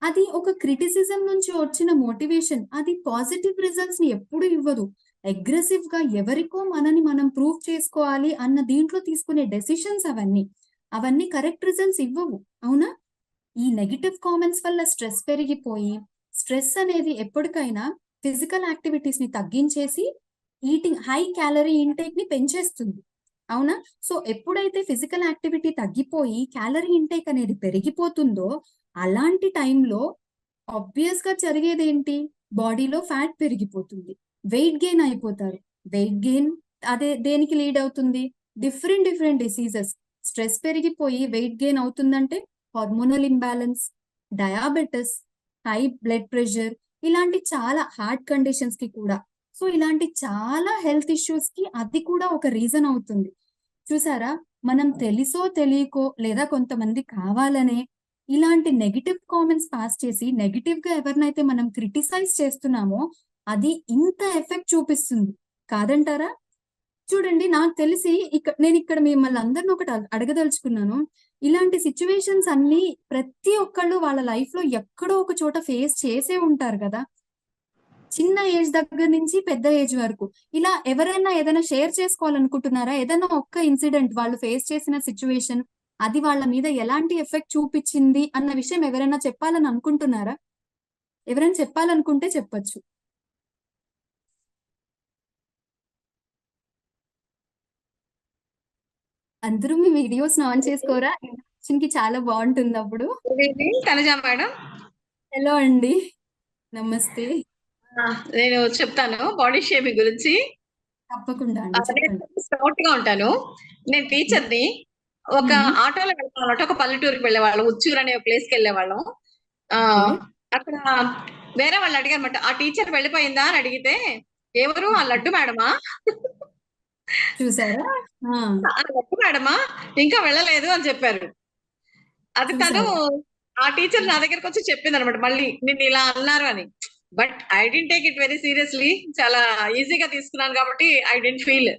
అది ఒక క్రిటిసిజం నుంచి వచ్చిన మోటివేషన్. అది పాజిటివ్ రిజల్ట్స్‌ని ఎప్పుడు ఇవ్వదు. అగ్రెసివ్‌గా ఎవరికో మనని మనం ప్రూవ్ చేసుకోవాలి అన్న దీంట్లో తీసుకునే డెసిషన్స్ అవన్నీ. అవన్నీ కరెక్ట్ రిజల్ట్స్ ఇవ్వవు. అవునా? ఈ నెగెటివ్ కామెంట్స్ వల్ల స్ట్రెస్ పెరిగిపోయి, స్ట్రెస్ అనేది ఎప్పటికైనా ఫిజికల్ యాక్టివిటీస్‌ని తగ్గించేసి, హై క్యాలరీ ఇంటేక్‌ని పెంచేస్తుంది. అవునా? సో, ఎప్పుడైతే ఫిజికల్ యాక్టివిటీ తగ్గిపోయి, క్యాలరీ ఇంటేక్ అనేది పెరిగిపోతుందో, అలాంటి టైంలో ఆబ్వియస్ గా జరిగేది ఏంటి? బాడీలో ఫ్యాట్ పెరిగిపోతుంది, వెయిట్ గెయిన్ అయిపోతారు. వెయిట్ గెయిన్ అదే దేనికి లీడ్ అవుతుంది? Different different diseases. స్ట్రెస్ పెరిగిపోయి వెయిట్ గెయిన్ అవుతుందంటే hormonal imbalance, diabetes, high blood pressure, ఇలాంటి చాలా హార్ట్ కండిషన్స్ కి కూడా. సో ఇలాంటి చాలా హెల్త్ ఇష్యూస్ కి అది కూడా ఒక రీజన్ అవుతుంది. చూసారా? మనం తెలిసో తెలియకో లేదా కొంతమంది కావాలనే ఇలాంటి నెగెటివ్ కామెంట్స్ పాస్ చేసి నెగెటివ్ గా ఎవరినైతే మనం క్రిటిసైజ్ చేస్తున్నామో అది ఇంత ఎఫెక్ట్ చూపిస్తుంది, కాదంటారా? చూడండి, నాకు తెలిసి నేను ఇక్కడ మిమ్మల్ని అందరిని ఒకటి అడగదలుచుకున్నాను. ఇలాంటి సిచ్యువేషన్స్ అన్ని ప్రతి ఒక్కళ్ళు వాళ్ళ లైఫ్ లో ఎక్కడో ఒక చోట ఫేస్ చేసే ఉంటారు కదా, చిన్న ఏజ్ దగ్గర నుంచి పెద్ద ఏజ్ వరకు. ఇలా ఎవరైనా ఏదైనా షేర్ చేసుకోవాలనుకుంటున్నారా? ఏదైనా ఒక్క ఇన్సిడెంట్ వాళ్ళు ఫేస్ చేసిన సిచ్యువేషన్, అది వాళ్ళ మీద ఎలాంటి ఎఫెక్ట్ చూపించింది అన్న విషయం ఎవరైనా చెప్పాలని అనుకుంటున్నారా? ఎవరైనా చెప్పాలనుకుంటే చెప్పొచ్చు. అందరూ మీ వీడియోస్ ఆన్ చేసుకోరా? ఇంట్రడక్షన్ కి చాలా బాగుంటుంది అప్పుడు. Good evening Tanuja madam. Hello అండి, నమస్తే. నేను చెప్తాను బాడీ షేమింగ్ గురించి. తప్పకుండా అండి, నేను చెప్పండి. స్కౌట్ గా ఉంటాను. నేను టీచర్ని. ఒక మ్మ్. ఆటోలో వెళ్తాం, ఒక పల్లెటూరుకి వెళ్ళేవాళ్ళం, ఉచ్చూరు అనే ప్లేస్ కి వెళ్ళేవాళ్ళం. ఆ ఓకే. అక్కడ వేరే వాళ్ళు అడిగారన్నమాట, ఆ టీచర్ వెళ్ళిపోయిందా అని అడిగితే, ఎవరు ఆ లడ్డు మేడమా? చూసారా? ఆ, ఆ లడ్డు మేడమా ఇంకా వెళ్ళలేదు అని చెప్పారు. అది తను చూసారా? ఆ టీచర్ నా దగ్గరకు వచ్చి చెప్పింది అనమాట, మళ్ళీ నిన్ను ఇలా అన్నారు అని. But I didn't take it very seriously. చాలా ఈజీగా తీసుకున్నాను కాబట్టి ఐ డెంట్ ఫీల్ యా.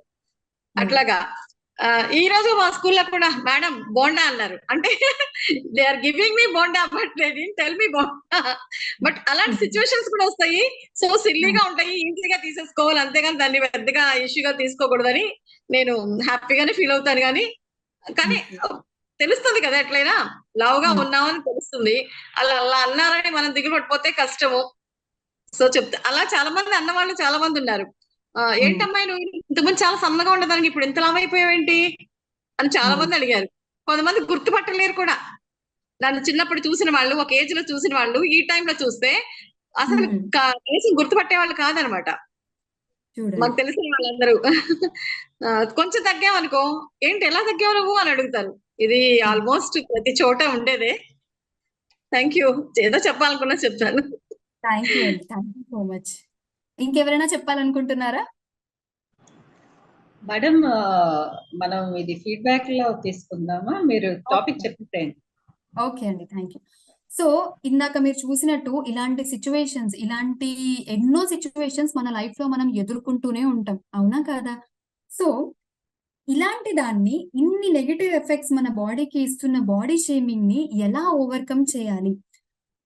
అట్లాగా. ఈ రోజు మా స్కూల్లో కూడా మేడం బోండా అన్నారు. అంటే they are giving me bonda but they didn't tell me bonda. But అలాంటి సిచ్యువేషన్స్ కూడా వస్తాయి. సో సిల్లీగా ఉంటాయి, ఈజీగా తీసేసుకోవాలి, అంతేగాని దాన్ని పెద్దగా ఇష్యూగా తీసుకోకూడదని నేను హ్యాపీగానే ఫీల్ అవుతాను. కానీ తెలుస్తుంది కదా, ఎట్లయినా లావుగా ఉన్నామని తెలుస్తుంది. అలా అలా అన్నారని మనం దిగులు పడిపోతే కష్టము. సో చెప్తా, అలా చాలా మంది అన్నవాళ్ళు చాలా మంది ఉన్నారు. ఏంటమ్మాయి నువ్వు ఇంతకుముందు చాలా సన్నగా ఉండేదానికి ఇప్పుడు ఇంత లావు అయిపోయావేంటి అని చాలా మంది అడిగారు. కొంతమంది గుర్తుపట్టలేరు కూడా. నన్ను చిన్నప్పుడు చూసిన వాళ్ళు, ఒక ఏజ్ లో చూసిన వాళ్ళు ఈ టైంలో చూస్తే అసలు కనీసం గుర్తుపట్టే వాళ్ళు కాదనమాట. చూడండి. మాకు తెలిసిన వాళ్ళందరూ. కొంచెం తగ్గామనుకో, ఏంటి ఎలా తగ్గావు నువ్వు అని అడుగుతారు. ఇది ఆల్మోస్ట్ ప్రతి చోట ఉండేదే. Thank you. ఏదో చెప్పాలనుకున్నా చెప్తాను. థ్యాంక్ యూ అండి, థ్యాంక్ యూ సో మచ్. ఇంకెవరైనా చెప్పాలనుకుంటున్నారా? మేడం, మనం ఇది ఫీడ్బ్యాక్ లో తీసుకుందామా? మీరు టాపిక్ చెప్పేయండి. ఓకే అండి, థ్యాంక్ యూ. సో ఇందాక మీరు చూసినట్టు ఇలాంటి సిచ్యువేషన్స్, ఇలాంటి ఎన్నో సిచ్యువేషన్స్ మన లైఫ్ లో మనం ఎదుర్కొంటూనే ఉంటాం, అవునా కాదా? సో ఇలాంటి దాన్ని, ఇన్ని నెగటివ్ ఎఫెక్ట్స్ మన బాడీకి ఇస్తున్న బాడీ షేమింగ్ ని ఎలా ఓవర్కమ్ చేయాలి?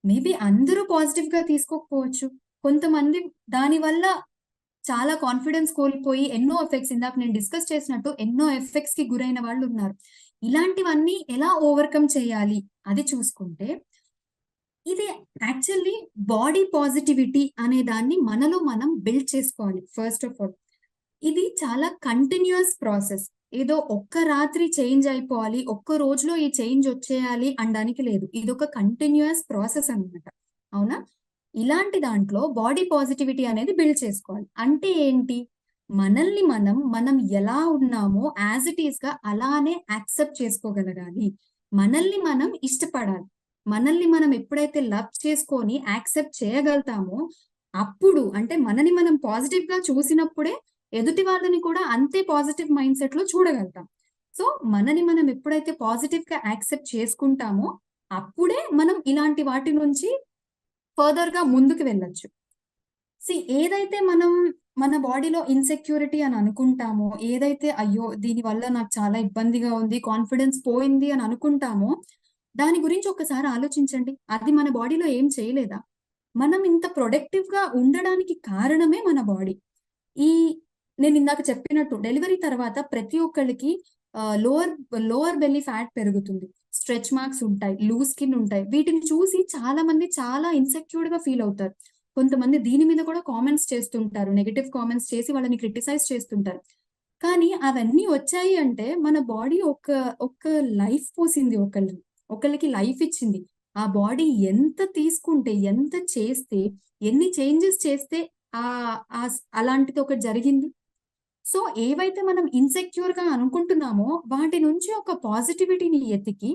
మేబీ అందరూ పాజిటివ్ గా తీసుకోకపోవచ్చు. కొంతమంది దాని వల్ల చాలా కాన్ఫిడెన్స్ కోల్పోయి ఎన్నో ఎఫెక్ట్స్, ఇందాక నేను డిస్కస్ చేసినట్టు ఎన్నో ఎఫెక్ట్స్ కి గురైన వాళ్ళు ఉన్నారు. ఇలాంటివన్నీ ఎలా ఓవర్కమ్ చేయాలి అది చూసుకుంటే, ఇది యాక్చువల్లీ బాడీ పాజిటివిటీ అనే దాన్ని మనలో మనం బిల్డ్ చేసుకోవాలి. ఫస్ట్ ఆఫ్ ఆల్ ఇది చాలా కంటిన్యూస్ ప్రాసెస్. ఏదో ఒక్క రాత్రి చేంజ్ అయిపోవాలి, ఒక్క రోజులో ఈ చేంజ్ వచ్చేయాలి అనడానికి లేదు. ఇది ఒక కంటిన్యూస్ ప్రాసెస్ అన్నమాట, అవునా? ఇలాంటి దాంట్లో బాడీ పాజిటివిటీ అనేది బిల్డ్ చేసుకోవాలి. అంటే ఏంటి? మనల్ని మనం ఎలా ఉన్నామో యాజ్ ఇట్ ఈస్ గా అలానే యాక్సెప్ట్ చేసుకోగలగాలి. మనల్ని మనం ఇష్టపడాలి. మనల్ని మనం ఎప్పుడైతే లవ్ చేసుకొని యాక్సెప్ట్ చేయగలుగుతామో అప్పుడు, అంటే మనని మనం పాజిటివ్ గా చూసినప్పుడే ఎదుటి వాళ్ళని కూడా అంతే పాజిటివ్ మైండ్ సెట్ లో చూడగలుగుతాం. సో మనని మనం ఎప్పుడైతే పాజిటివ్ గా యాక్సెప్ట్ చేసుకుంటామో అప్పుడే మనం ఇలాంటి వాటి నుంచి ఫర్దర్ గా ముందుకు వెళ్ళొచ్చు. ఏదైతే మనం మన బాడీలో ఇన్సెక్యూరిటీ అని అనుకుంటామో, ఏదైతే అయ్యో దీని వల్ల నాకు చాలా ఇబ్బందిగా ఉంది, కాన్ఫిడెన్స్ పోయింది అని అనుకుంటామో, దాని గురించి ఒకసారి ఆలోచించండి. అది మన బాడీలో ఏం చేయలేదా? మనం ఇంత ప్రొడక్టివ్ గా ఉండడానికి కారణమే మన బాడీ. ఈ నేను ఇందాక చెప్పినట్టు డెలివరీ తర్వాత ప్రతి ఒక్కళ్ళకి లోవర్ లోవర్ బెల్లీ ఫ్యాట్ పెరుగుతుంది, స్ట్రెచ్ మార్క్స్ ఉంటాయి, లూజ్ స్కిన్ ఉంటాయి. వీటిని చూసి చాలా మంది చాలా ఇన్సెక్యూర్డ్ గా ఫీల్ అవుతారు. కొంతమంది దీని మీద కూడా కామెంట్స్ చేస్తుంటారు, నెగెటివ్ కామెంట్స్ చేసి వాళ్ళని క్రిటిసైజ్ చేస్తుంటారు. కానీ అవన్నీ వచ్చాయి అంటే మన బాడీ ఒక లైఫ్ పోసింది, ఒకళ్ళకి లైఫ్ ఇచ్చింది. ఆ బాడీ ఎంత తీసుకుంటే, ఎంత చేస్తే, ఎన్ని చేంజెస్ చేస్తే అలాంటిది ఒకటి జరిగింది. సో ఏవైతే మనం ఇన్సెక్యూర్ గా అనుకుంటున్నామో వాటి నుంచి ఒక పాజిటివిటీని ఎతికి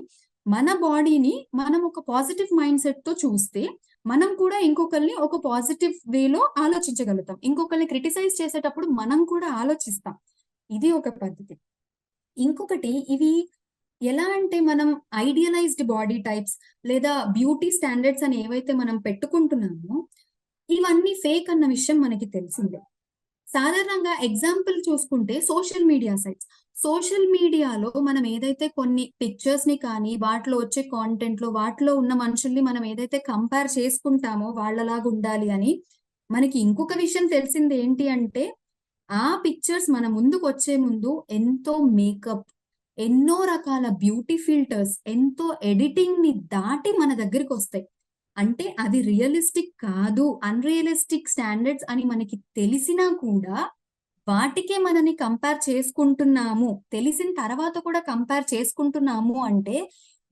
మన బాడీని మనం ఒక పాజిటివ్ మైండ్ సెట్ తో చూస్తే మనం కూడా ఇంకొకరిని ఒక పాజిటివ్ వేలో ఆలోచించగలుగుతాం. ఇంకొకరిని క్రిటిసైజ్ చేసేటప్పుడు మనం కూడా ఆలోచిస్తాం. ఇది ఒక పద్ధతి. ఇంకొకటి ఇవి ఎలా అంటే మనం ఐడియలైజ్డ్ బాడీ టైప్స్ లేదా బ్యూటీ స్టాండర్డ్స్ అని ఏవైతే మనం పెట్టుకుంటున్నామో ఇవన్నీ ఫేక్ అన్న విషయం మనకి తెలిసిందే. సాధారణంగా ఎగ్జాంపుల్ చూసుకుంటే సోషల్ మీడియా సైట్స్. సోషల్ మీడియాలో మనం ఏదైతే కొన్ని పిక్చర్స్ ని కానీ వాటిలో వచ్చే కాంటెంట్ లో వాటిలో ఉన్న మనుషుల్ని మనం ఏదైతే కంపేర్ చేసుకుంటామో వాళ్ళలాగా ఉండాలి అని మనకి ఇంకొక విషయం తెలిసింది ఏంటి అంటే ఆ పిక్చర్స్ మన ముందుకు వచ్చే ముందు ఎంతో మేకప్, ఎన్నో రకాల బ్యూటీ ఫిల్టర్స్, ఎంతో ఎడిటింగ్ ని దాటి మన దగ్గరికి వస్తాయి. అంటే అది రియలిస్టిక్ కాదు, అన్రియలిస్టిక్ స్టాండర్డ్స్ అని మనకి తెలిసినా కూడా వాటికే మనని కంపేర్ చేసుకుంటున్నాము. తెలిసిన తర్వాత కూడా కంపేర్ చేసుకుంటున్నాము అంటే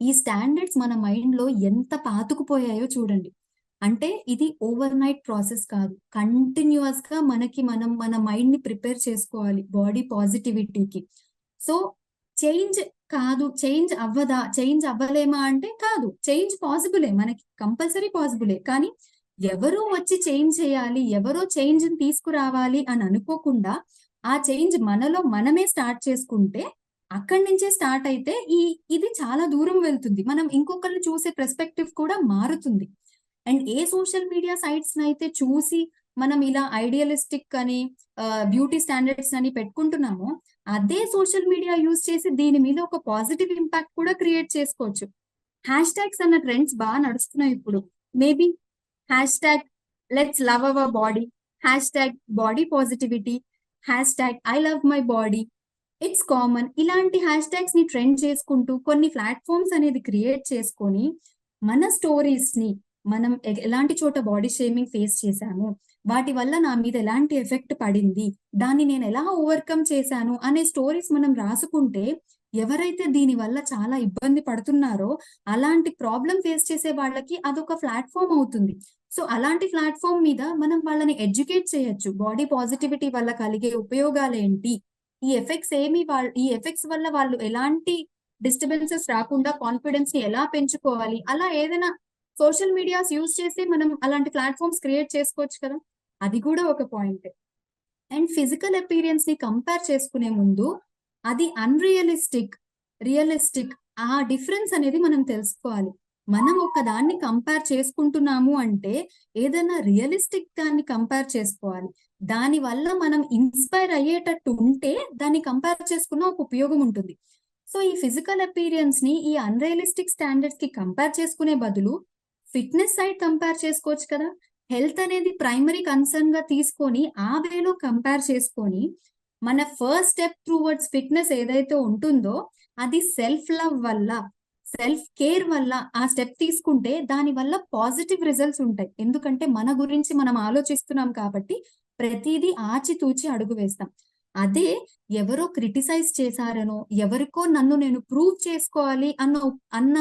ఈ స్టాండర్డ్స్ మన మైండ్ లో ఎంత పాతుకుపోయాయో చూడండి. అంటే ఇది ఓవర్ నైట్ ప్రాసెస్ కాదు. కంటిన్యూస్ గా మనం మన మైండ్ ని ప్రిపేర్ చేసుకోవాలి బాడీ పాజిటివిటీకి. సో చేంజ్ కాదు, చేంజ్ అవ్వదా, చేంజ్ అవ్వలేమా అంటే కాదు, చేంజ్ పాసిబులే, మనకి కంపల్సరీ పాసిబులే. కానీ ఎవరో వచ్చి చేంజ్ చేయాలి, ఎవరో చేంజ్ తీసుకురావాలి అని అనుకోకుండా ఆ చేంజ్ మనలో మనమే స్టార్ట్ చేసుకుంటే అక్కడి నుంచే స్టార్ట్ అయితే ఇది చాలా దూరం వెళ్తుంది. మనం ఇంకొకరిని చూసే పర్స్పెక్టివ్ కూడా మారుతుంది. అండ్ ఏ సోషల్ మీడియా సైట్స్ అయితే చూసి మనం ఇలా ఐడియలిస్టిక్ అని బ్యూటీ స్టాండర్డ్స్ అని పెట్టుకుంటున్నామో అదే సోషల్ మీడియా యూజ్ చేసి దీని మీద ఒక పాజిటివ్ ఇంపాక్ట్ కూడా క్రియేట్ చేసుకోవచ్చు. హ్యాష్ ట్యాగ్స్ అన్న ట్రెండ్స్ బాగా నడుస్తున్నాయి ఇప్పుడు. Maybe hash tag let's love our body, hash tag body positivity, hash tag I love my body, it's common, ఇలాంటి హ్యాష్ ట్యాగ్స్ ని ట్రెండ్ చేసుకుంటూ కొన్ని ప్లాట్ఫామ్స్ అనేది క్రియేట్ చేసుకొని మన స్టోరీస్ ని మనం ఎలాంటి చోట బాడీ షేమింగ్ ఫేస్ చేశాము, వాటి వల్ల నా మీద ఎలాంటి ఎఫెక్ట్ పడింది, దాన్ని నేను ఎలా ఓవర్కమ్ చేశాను అనే స్టోరీస్ మనం రాసుకుంటే ఎవరైతే దీని వల్ల చాలా ఇబ్బంది పడుతున్నారో అలాంటి ప్రాబ్లం ఫేస్ చేసే వాళ్ళకి అదొక ప్లాట్ఫామ్ అవుతుంది. సో అలాంటి ప్లాట్ఫామ్ మీద మనం వాళ్ళని ఎడ్యుకేట్ చేయొచ్చు. బాడీ పాజిటివిటీ వల్ల కలిగే ఉపయోగాలు ఏంటి, ఈ ఎఫెక్ట్స్ వల్ల వాళ్ళు ఎలాంటి డిస్టర్బెన్సెస్ రాకుండా కాన్ఫిడెన్స్ ని ఎలా పెంచుకోవాలి, అలా ఏదైనా సోషల్ మీడియాస్ యూజ్ చేసి మనం అలాంటి ప్లాట్ఫామ్స్ క్రియేట్ చేసుకోవచ్చు కదా. అది కూడా ఒక పాయింట్. అండ్ ఫిజికల్ అపీరియన్స్ ని కంపేర్ చేసుకునే ముందు అది అన్రియలిస్టిక్, రియలిస్టిక్, ఆ డిఫరెన్స్ అనేది మనం తెలుసుకోవాలి. మనం ఒక దాన్ని కంపేర్ చేసుకుంటున్నాము అంటే ఏదైనా రియలిస్టిక్ దాన్ని కంపేర్ చేసుకోవాలి. దాని వల్ల మనం ఇన్స్పైర్ అయ్యేటట్టు ఉంటే దాన్ని కంపేర్ చేసుకున్న ఒక ఉపయోగం ఉంటుంది. సో ఈ ఫిజికల్ అపీరియన్స్ ని ఈ అన్రియలిస్టిక్ స్టాండర్డ్స్ కి కంపేర్ చేసుకునే బదులు ఫిట్నెస్ సైడ్ కంపేర్ చేసుకోవచ్చు కదా. హెల్త్ అనేది ప్రైమరీ కన్సర్న్ గా తీసుకొని ఆ వేలో కంపేర్ చేసుకొని మన ఫస్ట్ స్టెప్ టువర్డ్స్ ఫిట్నెస్ ఏదైతే ఉంటుందో అది సెల్ఫ్ లవ్ వల్ల, సెల్ఫ్ కేర్ వల్ల ఆ స్టెప్ తీసుకుంటే దాని వల్ల పాజిటివ్ రిజల్ట్స్ ఉంటాయి. ఎందుకంటే మన గురించి మనం ఆలోచిస్తున్నాం కాబట్టి ప్రతిదీ ఆచితూచి అడుగు వేస్తాం. అదే ఎవరో క్రిటిసైజ్ చేశారనో, ఎవరికో నన్ను నేను ప్రూవ్ చేసుకోవాలి అన్న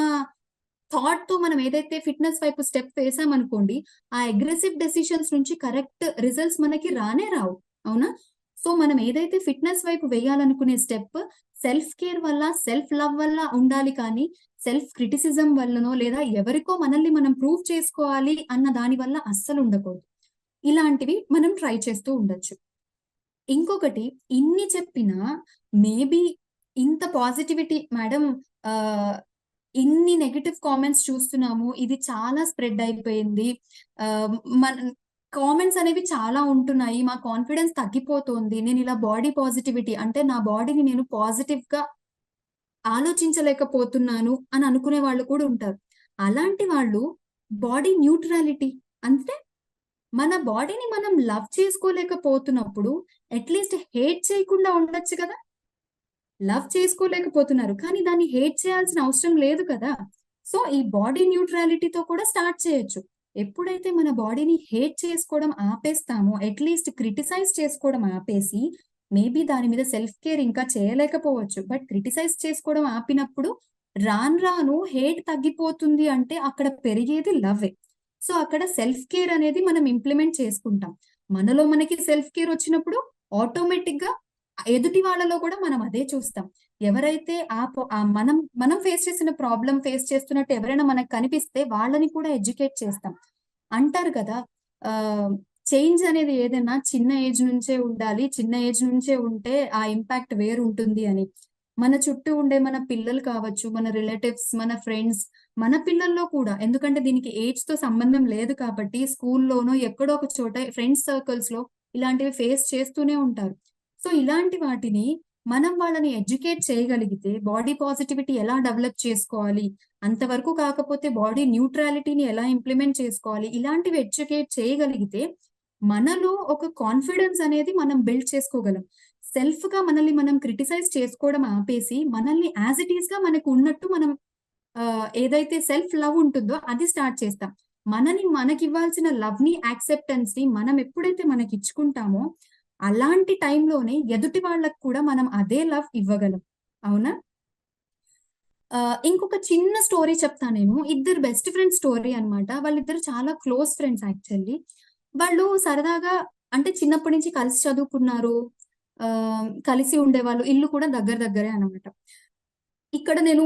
థాట్ తో మనం ఏదైతే ఫిట్నెస్ వైపు స్టెప్ వేసామనుకోండి ఆ అగ్రెసివ్ డెసిషన్స్ నుంచి కరెక్ట్ రిజల్ట్స్ మనకి రానే రావు. అవునా? సో మనం ఏదైతే ఫిట్నెస్ వైపు వేయాలనుకునే స్టెప్ సెల్ఫ్ కేర్ వల్ల, సెల్ఫ్ లవ్ వల్ల ఉండాలి కానీ సెల్ఫ్ క్రిటిసిజం వల్లనో లేదా ఎవరికో మనల్ని మనం ప్రూవ్ చేసుకోవాలి అన్న దాని వల్ల అస్సలు ఉండకూడదు. ఇలాంటివి మనం ట్రై చేస్తూ ఉండొచ్చు. ఇంకొకటి, ఇన్ని చెప్పినా మేబీ ఇంత పాజిటివిటీ మేడం, ఇన్ని నెగటివ్ కామెంట్స్ చూస్తున్నాము, ఇది చాలా స్ప్రెడ్ అయిపోయింది, మన కామెంట్స్ అనేవి చాలా ఉంటున్నాయి, మా కాన్ఫిడెన్స్ తగ్గిపోతుంది, నేను ఇలా బాడీ పాజిటివిటీ అంటే నా బాడీని నేను పాజిటివ్ గా ఆలోచించలేకపోతున్నాను అని అనుకునే వాళ్ళు కూడా ఉంటారు. అలాంటి వాళ్ళు బాడీ న్యూట్రాలిటీ అంటే మన బాడీని మనం లవ్ చేసుకోలేకపోతున్నప్పుడు అట్లీస్ట్ హేట్ చేయకుండా ఉండొచ్చు కదా. లవ్ చేసుకోలేకపోతున్నారు కానీ దాన్ని హేట్ చేయాల్సిన అవసరం లేదు కదా. సో ఈ బాడీ న్యూట్రాలిటీతో కూడా స్టార్ట్ చేయొచ్చు. ఎప్పుడైతే మన బాడీని హేట్ చేసుకోవడం ఆపేస్తామో, అట్లీస్ట్ క్రిటిసైజ్ చేసుకోవడం ఆపేసి, మేబీ దాని మీద సెల్ఫ్ కేర్ ఇంకా చేయలేకపోవచ్చు బట్ క్రిటిసైజ్ చేసుకోవడం ఆపినప్పుడు రాను రాను హేట్ తగ్గిపోతుంది అంటే అక్కడ పెరిగేది లవ్వే. సో అక్కడ సెల్ఫ్ కేర్ అనేది మనం ఇంప్లిమెంట్ చేసుకుంటాం. మనలో మనకి సెల్ఫ్ కేర్ వచ్చినప్పుడు ఆటోమేటిక్ గా ఎదుటి వాళ్ళలో కూడా మనం అదే చూస్తాం. ఎవరైతే మనం మనం ఫేస్ చేసిన ప్రాబ్లమ్ ఫేస్ చేస్తున్నట్టు ఎవరైనా మనకు కనిపిస్తే వాళ్ళని కూడా ఎడ్యుకేట్ చేస్తాం. అంటారు కదా, చేంజ్ అనేది ఏదైనా చిన్న ఏజ్ నుంచే ఉండాలి, చిన్న ఏజ్ నుంచే ఉంటే ఆ ఇంపాక్ట్ వేరు ఉంటుంది అని. మన చుట్టూ ఉండే మన పిల్లలు కావచ్చు, మన రిలేటివ్స్, మన ఫ్రెండ్స్, మన పిల్లల్లో కూడా, ఎందుకంటే దీనికి ఏజ్ తో సంబంధం లేదు కాబట్టి స్కూల్లోనో ఎక్కడో ఒక చోట ఫ్రెండ్స్ సర్కిల్స్ లో ఇలాంటివి ఫేస్ చేస్తూనే ఉంటారు. సో ఇలాంటి వాటిని మనం వాళ్ళని ఎడ్యుకేట్ చేయగలిగితే బాడీ పాజిటివిటీ ఎలా డెవలప్ చేసుకోవాలి, అంతవరకు కాకపోతే బాడీ న్యూట్రాలిటీని ఎలా ఇంప్లిమెంట్ చేసుకోవాలి, ఇలాంటివి ఎడ్యుకేట్ చేయగలిగితే మనలో ఒక కాన్ఫిడెన్స్ అనేది మనం బిల్డ్ చేసుకోగలం. సెల్ఫ్ గా మనల్ని మనం క్రిటిసైజ్ చేసుకోవడం ఆపేసి మనల్ని యాజ్ ఇట్ ఈస్ గా మనకు ఉన్నట్టు మనం ఏదైతే సెల్ఫ్ లవ్ ఉంటుందో అది స్టార్ట్ చేస్తాం. మనకి ఇవ్వాల్సిన లవ్ ని, యాక్సెప్టెన్స్ ని మనం ఎప్పుడైతే మనకి ఇచ్చుకుంటామో అలాంటి టైంలోనే ఎదుటి వాళ్ళకు కూడా మనం అదే లవ్ ఇవ్వగలం. అవునా? ఇంకొక చిన్న స్టోరీ చెప్తా నేను. ఇద్దరు బెస్ట్ ఫ్రెండ్స్ స్టోరీ అన్నమాట. వాళ్ళిద్దరు చాలా క్లోజ్ ఫ్రెండ్స్ యాక్చువల్లీ. వాళ్ళు సరదాగా అంటే చిన్నప్పటి నుంచి కలిసి చదువుకున్నారు. కలిసి ఉండేవాళ్ళు. ఇల్లు కూడా దగ్గర దగ్గరే అన్నమాట. ఇక్కడ నేను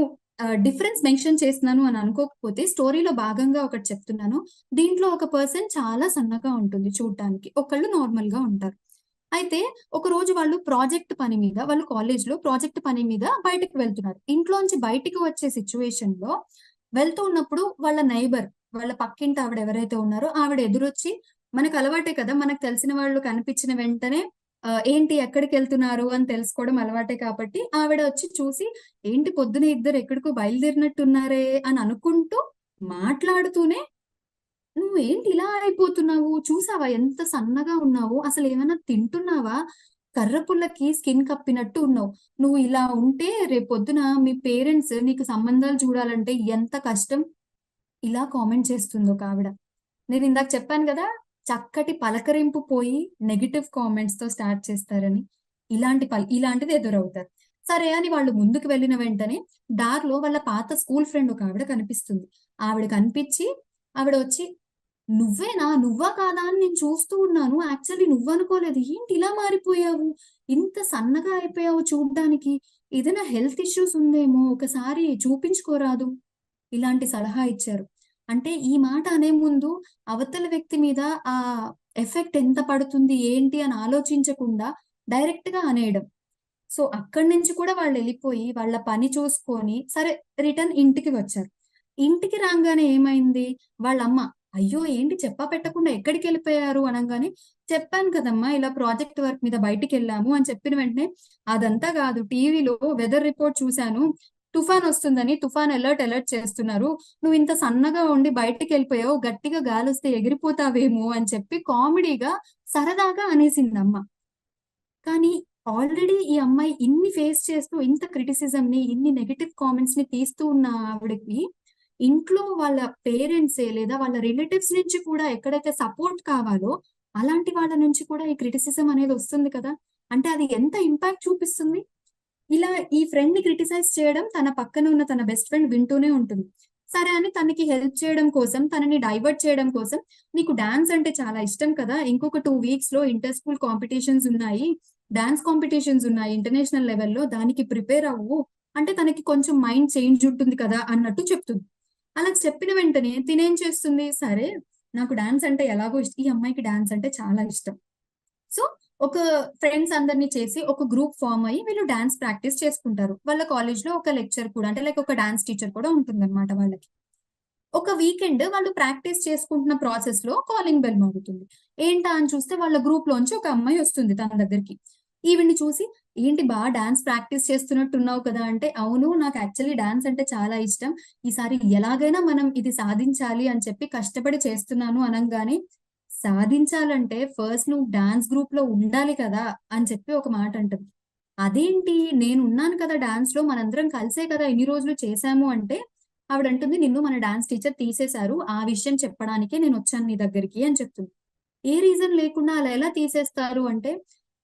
డిఫరెన్స్ మెన్షన్ చేస్తున్నాను అని అనుకోకపోతే స్టోరీలో భాగంగా ఒకటి చెప్తున్నాను. దీంట్లో ఒక పర్సన్ చాలా సన్నగా ఉంటుంది చూడటానికి. ఒకళ్ళు నార్మల్ గా ఉంటారు. అయితే ఒక రోజు వాళ్ళు కాలేజ్‌లో ప్రాజెక్ట్ పని మీద బయటకి వెళ్తున్నారు. ఇంట్లోంచి బయటికి వచ్చే సిట్యుయేషన్ లో వెళ్తూ ఉన్నప్పుడు వాళ్ళ నైబర్, వాళ్ళ పక్కింటి ఆవిడ ఎవరైతే ఉన్నారో ఆవిడ ఎదురొచ్చి, మనకు అలవాటే కదా, మనకు తెలిసిన వాళ్ళు కనిపించిన వెంటనే ఏంటి ఎక్కడికెళ్తున్నారు అని తెలుసుకోవడం అలవాటే కాబట్టి ఆవిడ వచ్చి చూసి, ఏంటి పొద్దున ఇద్దరు ఎక్కడికో బయలుదేరినట్టున్నారే అని అనుకుంటూ మాట్లాడుతూనే, నువ్వేంటి ఇలా అయిపోతున్నావు? చూసావా ఎంత సన్నగా ఉన్నావో? అసలేమైనా తింటున్నావా? కర్ర పుల్లకి స్కిన్ కప్పినట్టు ఉన్నావు. నువ్వు ఇలా ఉంటే రేపొద్దున మీ పేరెంట్స్ నీకు సంబంధాలు చూడాలంటే ఎంత కష్టం? ఇలా కామెంట్ చేస్తుంది ఒకావిడ. నేనిందాక చెప్పాను గదా, చక్కటి పలకరింపు పోయి నెగెటివ్ కామెంట్స్‌తో స్టార్ట్ చేస్తారని. ఇలాంటిది ఎదురవుతారు. సరే అని వాళ్ళు ముందుకు వెళ్ళిన వెంటనే దారిలో వాళ్ళ పాత స్కూల్ ఫ్రెండ్ ఒకావిడ కనిపిస్తుంది. ఆవిడ కనిపిచ్చి ఆవిడ వచ్చి, "నువ్వేనా? నువ్వా కాదా అని నేను చూస్తూ ఉన్నాను. యాక్చువల్లీ నువ్వనుకోలేదు. ఏంటి ఇలా మారిపోయావు? ఇంత సన్నగా అయిపోయావు చూడ్డానికి. ఏదైనా హెల్త్ ఇష్యూస్ ఉందేమో ఒకసారి చూపించుకోరాదు?" ఇలాంటి సలహా ఇచ్చారు. అంటే ఈ మాట అనే ముందు అవతల వ్యక్తి మీద ఆ ఎఫెక్ట్ ఎంత పడుతుంది, ఏంటి అని ఆలోచించకుండా డైరెక్ట్‌గా అనేయడం. సో అక్కడి నుంచి కూడా వాళ్ళెళ్ళిపోయి వాళ్ళ పని చూసుకొని సరే రిటర్న్ ఇంటికి వచ్చారు. ఇంటికి రాంగానే ఏమైంది? వాళ్ళమ్మ, "అయ్యో! ఏంటి చెప్పా పెట్టకుండా ఎక్కడికెళ్ళిపోయారు?" అనంగానే, "చెప్పాను కదమ్మా! ఇలా ప్రాజెక్ట్ వర్క్ మీద బయటికెళ్ళాము" అని చెప్పిన వెంటనే, "అదంతా గాదు, టీవీలో వెదర్ రిపోర్ట్ చూసాను. తుఫానొస్తుందని అలర్ట్ చేస్తున్నారు. నువ్వింత సన్నగా ఉండి బయటికెళ్ళిపోయావు. గట్టిగా గాలొస్తే ఎగిరిపోతావేమో" అని చెప్పి కామెడీగా సరదాగా అనేసిందమ్మ. కానీ ఆల్రెడీ ఈ అమ్మాయి ఇన్ని ఫేస్ చేస్తూ ఇంత క్రిటిసిజంని, ఇన్ని నెగెటివ్ కామెంట్స్‌ని తీస్తూ ఉన్న ఆవిడకి ఇంట్లో వాళ్ళ పేరెంట్సే లేదా వాళ్ళ రిలేటివ్స్ నుంచి కూడా ఎక్కడైతే సపోర్ట్ కావాలో అలాంటి వాళ్ళ నుంచి కూడా ఈ క్రిటిసిజం అనేది వస్తుంది కదా! అంటే అది ఎంత ఇంపాక్ట్ చూపిస్తుంది? ఇలా ఈ ఫ్రెండ్‌ని క్రిటిసైజ్ చేయడం తన పక్కన ఉన్న తన బెస్ట్ ఫ్రెండ్ వింటూనే ఉంటుంది. సరే అని తనకి హెల్ప్ చేయడం కోసం, తనని డైవర్ట్ చేయడం కోసం, "నీకు డాన్స్ అంటే చాలా ఇష్టం కదా! ఇంకొక 2 వీక్స్‌లో ఇంటర్ స్కూల్ కాంపిటీషన్స్ ఉన్నాయి. డాన్స్ కాంపిటీషన్స్ ఉన్నాయి ఇంటర్నేషనల్ లెవెల్‌లో. దానికి ప్రిపేర్ అవ్వు." అంటే తనకి కొంచెం మైండ్ చేంజ్ ఉంటుంది కదా అన్నట్టు చెప్తుంది. అలా చెప్పిన వెంటనే తినేం చేస్తుంది, సరే నాకు డాన్స్ అంటే ఎలాగో ఈ అమ్మాయికి డాన్స్ అంటే చాలా ఇష్టం. సో, ఒక ఫ్రెండ్స్ అందరిని చేసి ఒక గ్రూప్ ఫార్మ్ అయ్యి వీళ్ళు డాన్స్ ప్రాక్టీస్ చేసుకుంటారు. వాళ్ళ కాలేజ్‌లో ఒక లెక్చర్ కూడా అంటే లైక్ ఒక డాన్స్ టీచర్ కూడా ఉంటుందన్నమాట వాళ్ళకి. ఒక వీకెండ్ వాళ్ళు ప్రాక్టీస్ చేసుకుంటున్న ప్రాసెస్‌లో కాలింగ్ బెల్ మోగుతుంది. ఏంటా అని చూస్తే వాళ్ళ గ్రూప్‌లోంచి ఒక అమ్మాయి వస్తుంది తన దగ్గరికి. ఈవిడ్ని చూసి, "ఏంటి డాన్స్ ప్రాక్టీస్ చేస్తున్నట్టున్నావు కదా!" అంటే, "అవును. నాకు యాక్చువల్లీ డాన్స్ అంటే చాలా ఇష్టం. ఈసారి ఎలాగైనా మనం ఇది సాధించాలి అని చెప్పి కష్టపడి చేస్తున్నాను" అనంగానే, సాధించాలంటే ఫస్ట్ నువ్వు డాన్స్ గ్రూప్‌లో ఉండాలి కదా! అని చెప్పి ఒక మాట అంటది. అదేంటి నేనున్నాను కదా డాన్స్‌లో, మనందరం కలిసే కదా ఇన్ని రోజులు చేశాము అంటే, ఆవిడంటుంది, "నిన్ను మన డాన్స్ టీచర్ తీసేశారు. ఆ విషయం చెప్పడానికే నేనొచ్చాను నీ దగ్గరికి" అని చెప్తుంది. ఏ రీజన్ లేకుండా అలా ఎలా తీసేస్తారు అంటే,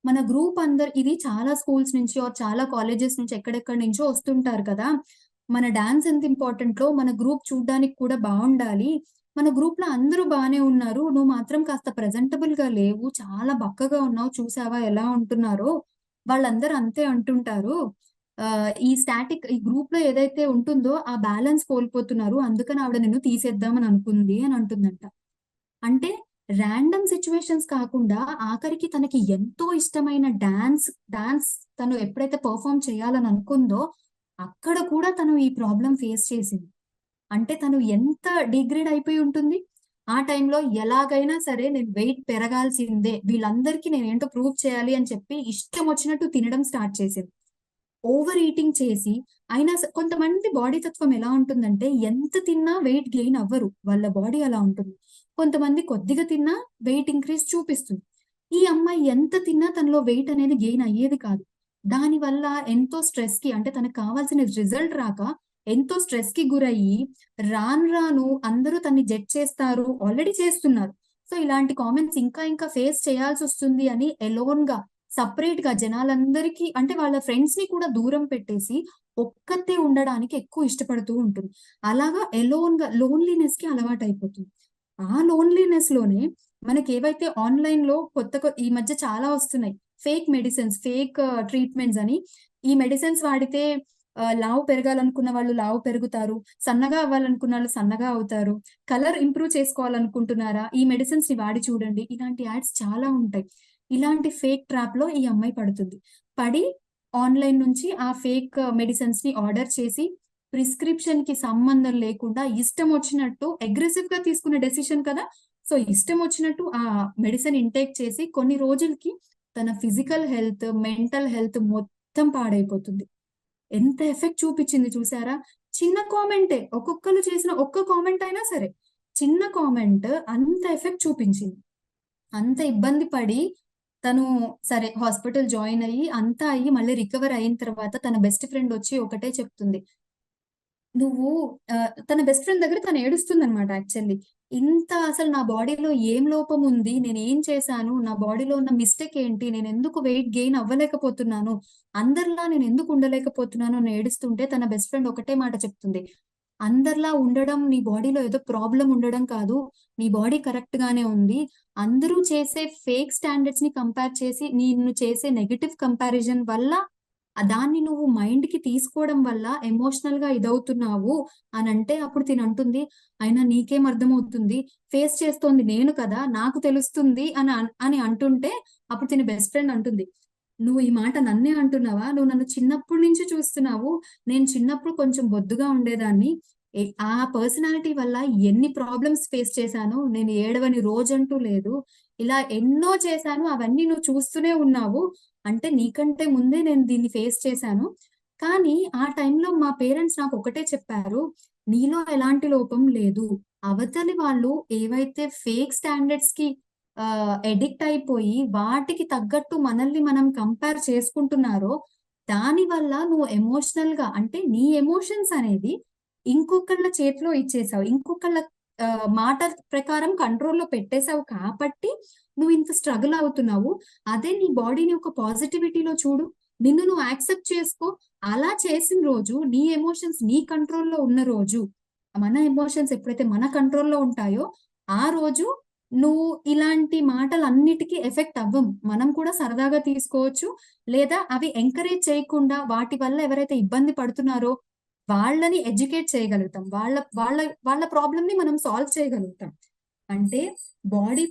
మన గ్రూప్ అందరు ఇది చాలా స్కూల్స్ నుంచి ఆర్ చాలా కాలేజెస్ నుంచి ఎక్కడెక్కడి నుంచో వస్తుంటారు కదా! మన డాన్స్ ఎంత ఇంపార్టెంటో మన గ్రూప్ చూడ్డానికి కూడా బాగుండాలి. మన గ్రూప్ లో అందరూ బానే ఉన్నారు, నువ్వు మాత్రం కాస్త ప్రెజెంటబుల్ గా లేవు, చాలా బక్కగా ఉన్నావు, చూసావా ఎలా ఉంటున్నారో, వాళ్ళందరూ అంతే అంటుంటారు. ఈ గ్రూప్ లో ఏదైతే ఉంటుందో ఆ బ్యాలెన్స్ కోల్పోతున్నారు, అందుకని ఆవిడ నిన్ను తీసేద్దామని అనుకుంది అని అంటుందంట. అంటే ర్యాండమ్ సిచ్యువేషన్స్ కాకుండా ఆఖరికి తనకి ఎంతో ఇష్టమైన డాన్స్ తను ఎప్పుడైతే పర్ఫామ్ చేయాలని అనుకుందో అక్కడ కూడా తను ఈ ప్రాబ్లం ఫేస్ చేసింది. అంటే తను ఎంత డిగ్రేడ్ అయిపోయి ఉంటుంది. ఆ టైంలో ఎలాగైనా సరే నేను వెయిట్ పెరగాల్సిందే, వీళ్ళందరికీ నేనేంటో ప్రూవ్ చేయాలి అని చెప్పి ఇష్టం వచ్చినట్టు తినడం స్టార్ట్ చేసింది. ఓవర్ ఈటింగ్ చేసి అయినా కొంతమంది బాడీ తత్వం ఎలా ఉంటుందంటే ఎంత తిన్నా వెయిట్ గెయిన్ అవ్వరు, వాళ్ళ బాడీ అలా ఉంటుంది. కొంతమంది కొద్దిగా తిన్నా వెయిట్ ఇంక్రీజ్ చూపిస్తుంది. ఈ అమ్మాయి ఎంత తిన్నా తనలో వెయిట్ అనేది గెయిన్ అయ్యేది కాదు. దానివల్ల ఎంతో స్ట్రెస్ కి, అంటే తనకు కావాల్సిన రిజల్ట్ రాక ఎంతో స్ట్రెస్ కి గురయ్యి రాను రాను అందరూ తన్ని జడ్జ్ చేస్తారు, ఆల్రెడీ చేస్తున్నారు. సో ఇలాంటి కామెంట్స్ ఇంకా ఇంకా ఫేస్ చేయాల్సి వస్తుంది అని ఎలోన్ గా సెపరేట్ గా జనాలందరికీ, అంటే వాళ్ళ ఫ్రెండ్స్ ని కూడా దూరం పెట్టేసి ఒక్కతే ఉండడానికి ఎక్కువ ఇష్టపడుతూ ఉంటుంది. అలాగా ఎలోన్ గా లోన్లీనెస్ కి అలవాటు అయిపోతుంది. ఆ లోన్లీనెస్ లోనే మనకి ఏవైతే ఆన్లైన్ లో ఈ మధ్య చాలా వస్తున్నాయి ఫేక్ మెడిసిన్స్, ఫేక్ ట్రీట్మెంట్స్ అని. ఈ మెడిసిన్స్ వాడితే లావు పెరగాలనుకున్న వాళ్ళు లావు పెరుగుతారు, సన్నగా అవ్వాలనుకున్న వాళ్ళు సన్నగా అవుతారు, కలర్ ఇంప్రూవ్ చేసుకోవాలనుకుంటున్నారా ఈ మెడిసిన్స్ ని వాడి చూడండి, ఇలాంటి యాడ్స్ చాలా ఉంటాయి. ఇలాంటి ఫేక్ ట్రాప్ లో ఈ అమ్మాయి పడుతుంది. పడి ఆన్లైన్ నుంచి ఆ ఫేక్ మెడిసిన్స్ ని ఆర్డర్ చేసి ప్రిస్క్రిప్షన్ కి సంబంధం లేకుండా ఇష్టం వచ్చినట్టు అగ్రెసివ్ గా తీసుకునే డెసిషన్ కదా, సో ఇష్టం వచ్చినట్టు ఆ మెడిసిన్ ఇంటేక్ చేసి కొన్ని రోజులకి తన ఫిజికల్ హెల్త్, మెంటల్ హెల్త్ మొత్తం పాడైపోతుంది. ఎంత ఎఫెక్ట్ చూపించింది చూసారా? చిన్న కామెంటే, ఒక్కొక్కరు చేసిన ఒక్క కామెంట్ అయినా సరే, చిన్న కామెంట్ అంత ఎఫెక్ట్ చూపించింది. అంత ఇబ్బంది పడి తను సరే హాస్పిటల్ జాయిన్ అయ్యి అంతా అయ్యి మళ్ళీ రికవర్ అయిన తర్వాత తన బెస్ట్ ఫ్రెండ్ వచ్చి ఒకటే చెప్తుంది. నువ్వు తన బెస్ట్ ఫ్రెండ్ దగ్గర తను ఏడుస్తుంది అనమాట యాక్చువల్లీ. ఇంత అసలు నా బాడీలో ఏం లోపం ఉంది, నేను ఏం చేశాను, నా బాడీలో ఉన్న మిస్టేక్ ఏంటి, నేను ఎందుకు వెయిట్ గెయిన్ అవ్వలేకపోతున్నాను, అందరిలా నేను ఎందుకు ఉండలేకపోతున్నాను అని ఏడుస్తుంటే తన బెస్ట్ ఫ్రెండ్ ఒకటే మాట చెప్తుంది. అందరిలా ఉండడం నీ బాడీలో ఏదో ప్రాబ్లం ఉండడం కాదు, నీ బాడీ కరెక్ట్ గానే ఉంది. అందరూ చేసే ఫేక్ స్టాండర్డ్స్ ని కంపేర్ చేసి నిన్ను చేసే నెగెటివ్ కంపారిజన్ వల్ల దాన్ని నువ్వు మైండ్ కి తీసుకోవడం వల్ల ఎమోషనల్ గా ఇదవుతున్నావు అని అంటే, అప్పుడు తిని అంటుంది, అయినా నీకేం అర్థమవుతుంది, ఫేస్ చేస్తోంది నేను కదా, నాకు తెలుస్తుంది అని అంటుంటే అప్పుడు తిని బెస్ట్ ఫ్రెండ్ అంటుంది, నువ్వు ఈ మాట నన్నే అంటున్నావా, నువ్వు నన్ను చిన్నప్పటి నుంచి చూస్తున్నావు, నేను చిన్నప్పుడు కొంచెం బొద్దుగా ఉండేదాన్ని, ఆ పర్సనాలిటీ వల్ల ఎన్ని ప్రాబ్లమ్స్ ఫేస్ చేశాను, నేను ఏడవని రోజంటూ లేదు, ఇలా ఎన్నో చేశాను, అవన్నీ నువ్వు చూస్తూనే ఉన్నావు, అంటే నీకంటే ముందే నేను దీన్ని ఫేస్ చేశాను. కానీ ఆ టైంలో మా పేరెంట్స్ నాకు ఒకటే చెప్పారు, నీలో ఎలాంటి లోపం లేదు, అవతలి వాళ్ళు ఏవైతే ఫేక్ స్టాండర్డ్స్ కి ఎడిక్ట్ అయిపోయి వాటికి తగ్గట్టు మనల్ని మనం కంపేర్ చేసుకుంటున్నారో దాని వల్ల నువ్వు ఎమోషనల్ గా, అంటే నీ ఎమోషన్స్ అనేది ఇంకొకళ్ళ చేతిలో ఇచ్చేసావు, ఇంకొకళ్ళ మాట ప్రకారం కంట్రోల్లో పెట్టేశావు కాబట్టి నువ్వు ఇంత స్ట్రగుల్ అవుతున్నావు. అదే నీ బాడీని ఒక పాజిటివిటీలో చూడు, నిన్ను నువ్వు యాక్సెప్ట్ చేసుకో. అలా చేసిన రోజు నీ ఎమోషన్స్ నీ కంట్రోల్లో ఉన్న రోజు, మన ఎమోషన్స్ ఎప్పుడైతే మన కంట్రోల్లో ఉంటాయో ఆ రోజు నువ్వు ఇలాంటి మాటలన్నిటికీ ఎఫెక్ట్ అవ్వం. మనం కూడా సరదాగా తీసుకోవచ్చు, లేదా అవి ఎంకరేజ్ చేయకుండా వాటి వల్ల ఎవరైతే ఇబ్బంది పడుతున్నారో వాళ్ళని ఎడ్యుకేట్ చేయగలుగుతాం, వాళ్ళ వాళ్ళ వాళ్ళ ప్రాబ్లమ్ ని మనం సాల్వ్ చేయగలుగుతాం. అంటే బాడీ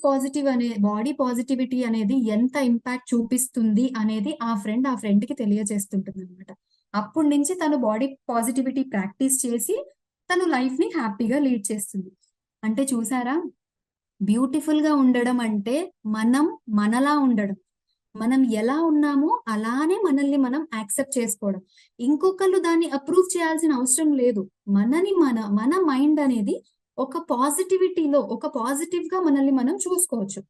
పాజిటివిటీ అనేది ఎంత ఇంపాక్ట్ చూపిస్తుంది అనేది ఆ ఫ్రెండ్ కి తెలియజేస్తుంటుంది అనమాట. అప్పటి నుంచి తను బాడీ పాజిటివిటీ ప్రాక్టీస్ చేసి తను లైఫ్ ని హ్యాపీగా లీడ్ చేస్తుంది. అంటే చూసారా, బ్యూటిఫుల్ గా ఉండడం అంటే మనం మనలా ఉండడం, మనం ఎలా ఉన్నామో అలానే మనల్ని మనం యాక్సెప్ట్ చేసుకోవడం. ఇంకొకళ్ళు దాన్ని అప్రూవ్ చేయాల్సిన అవసరం లేదు. మన మైండ్ అనేది ఒక పాజిటివిటీలో ఒక పాజిటివ్ గా మనల్ని మనం చూసుకోవచ్చు.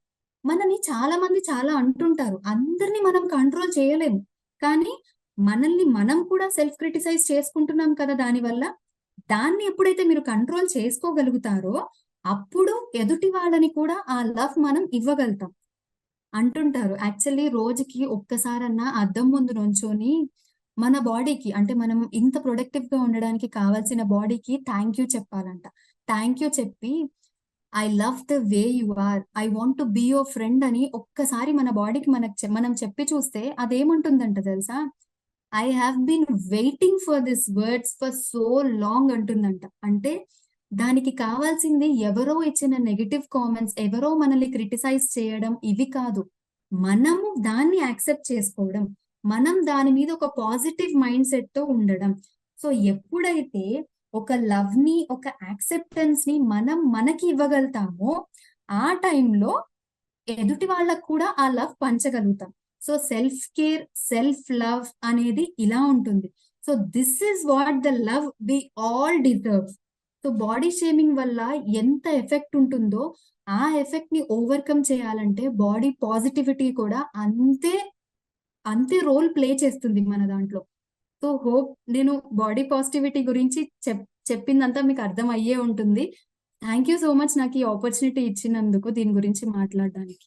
మనని చాలా మంది చాలా అంటుంటారు, అందరినీ మనం కంట్రోల్ చేయలేము, కానీ మనల్ని మనం కూడా సెల్ఫ్ క్రిటిసైజ్ చేసుకుంటున్నాం కదా. దాన్ని ఎప్పుడైతే మీరు కంట్రోల్ చేసుకోగలుగుతారో అప్పుడు ఎదుటి వాళ్ళని కూడా ఆ లవ్ మనం ఇవ్వగలుగుతాం. అంటుంటారు యాక్చువల్లీ రోజుకి ఒక్కసారన్నా అద్దం ముందు నుంచొని మన బాడీకి అంటే మనం ఇంత ప్రొడక్టివ్ గా ఉండడానికి కావాల్సిన బాడీకి థ్యాంక్ యూ చెప్పాలంట. థ్యాంక్ యూ చెప్పి I love the way you are, I want to be your friend అని ఒక్కసారి మన బాడీకి మనం చెప్పి చూస్తే అదేమంటుందంట తెలుసా? I have been waiting for this words for so long అంటుందంట. అంటే దానికి కావాల్సింది ఎవరో ఇచ్చిన నెగటివ్ కామెంట్స్, ఎవరో మనల్ని క్రిటిసైజ్ చేయడం ఇవి కాదు. మనము దాన్ని యాక్సెప్ట్ చేసుకోవడం, మనం దాని మీద ఒక పాజిటివ్ మైండ్ సెట్ తో ఉండడం. సో ఎప్పుడైతే ఒక లవ్ ని, ఒక యాక్సెప్టెన్స్ ని మనం మనకి ఇవ్వగలుగుతామో ఆ టైంలో ఎదుటి వాళ్ళకు కూడా ఆ లవ్ పంచగలుగుతాం. So self care, self love అనేది ఇలా ఉంటుంది. So this is what the love we all deserve. So body shaming వల్ల ఎంత ఎఫెక్ట్ ఉంటుందో ఆ ఎఫెక్ట్ ని ఓవర్కమ్ చేయాలంటే బాడీ పాజిటివిటీ కూడా అంతే అంతే రోల్ ప్లే చేస్తుంది మన దాంట్లో. సో హోప్ నేను బాడీ పాజిటివిటీ గురించి చెప్పిందంతా మీకు అర్థం అయ్యే ఉంటుంది. థ్యాంక్ యూ సో మచ్ నాకు ఈ ఆపర్చునిటీ ఇచ్చినందుకు దీని గురించి మాట్లాడడానికి.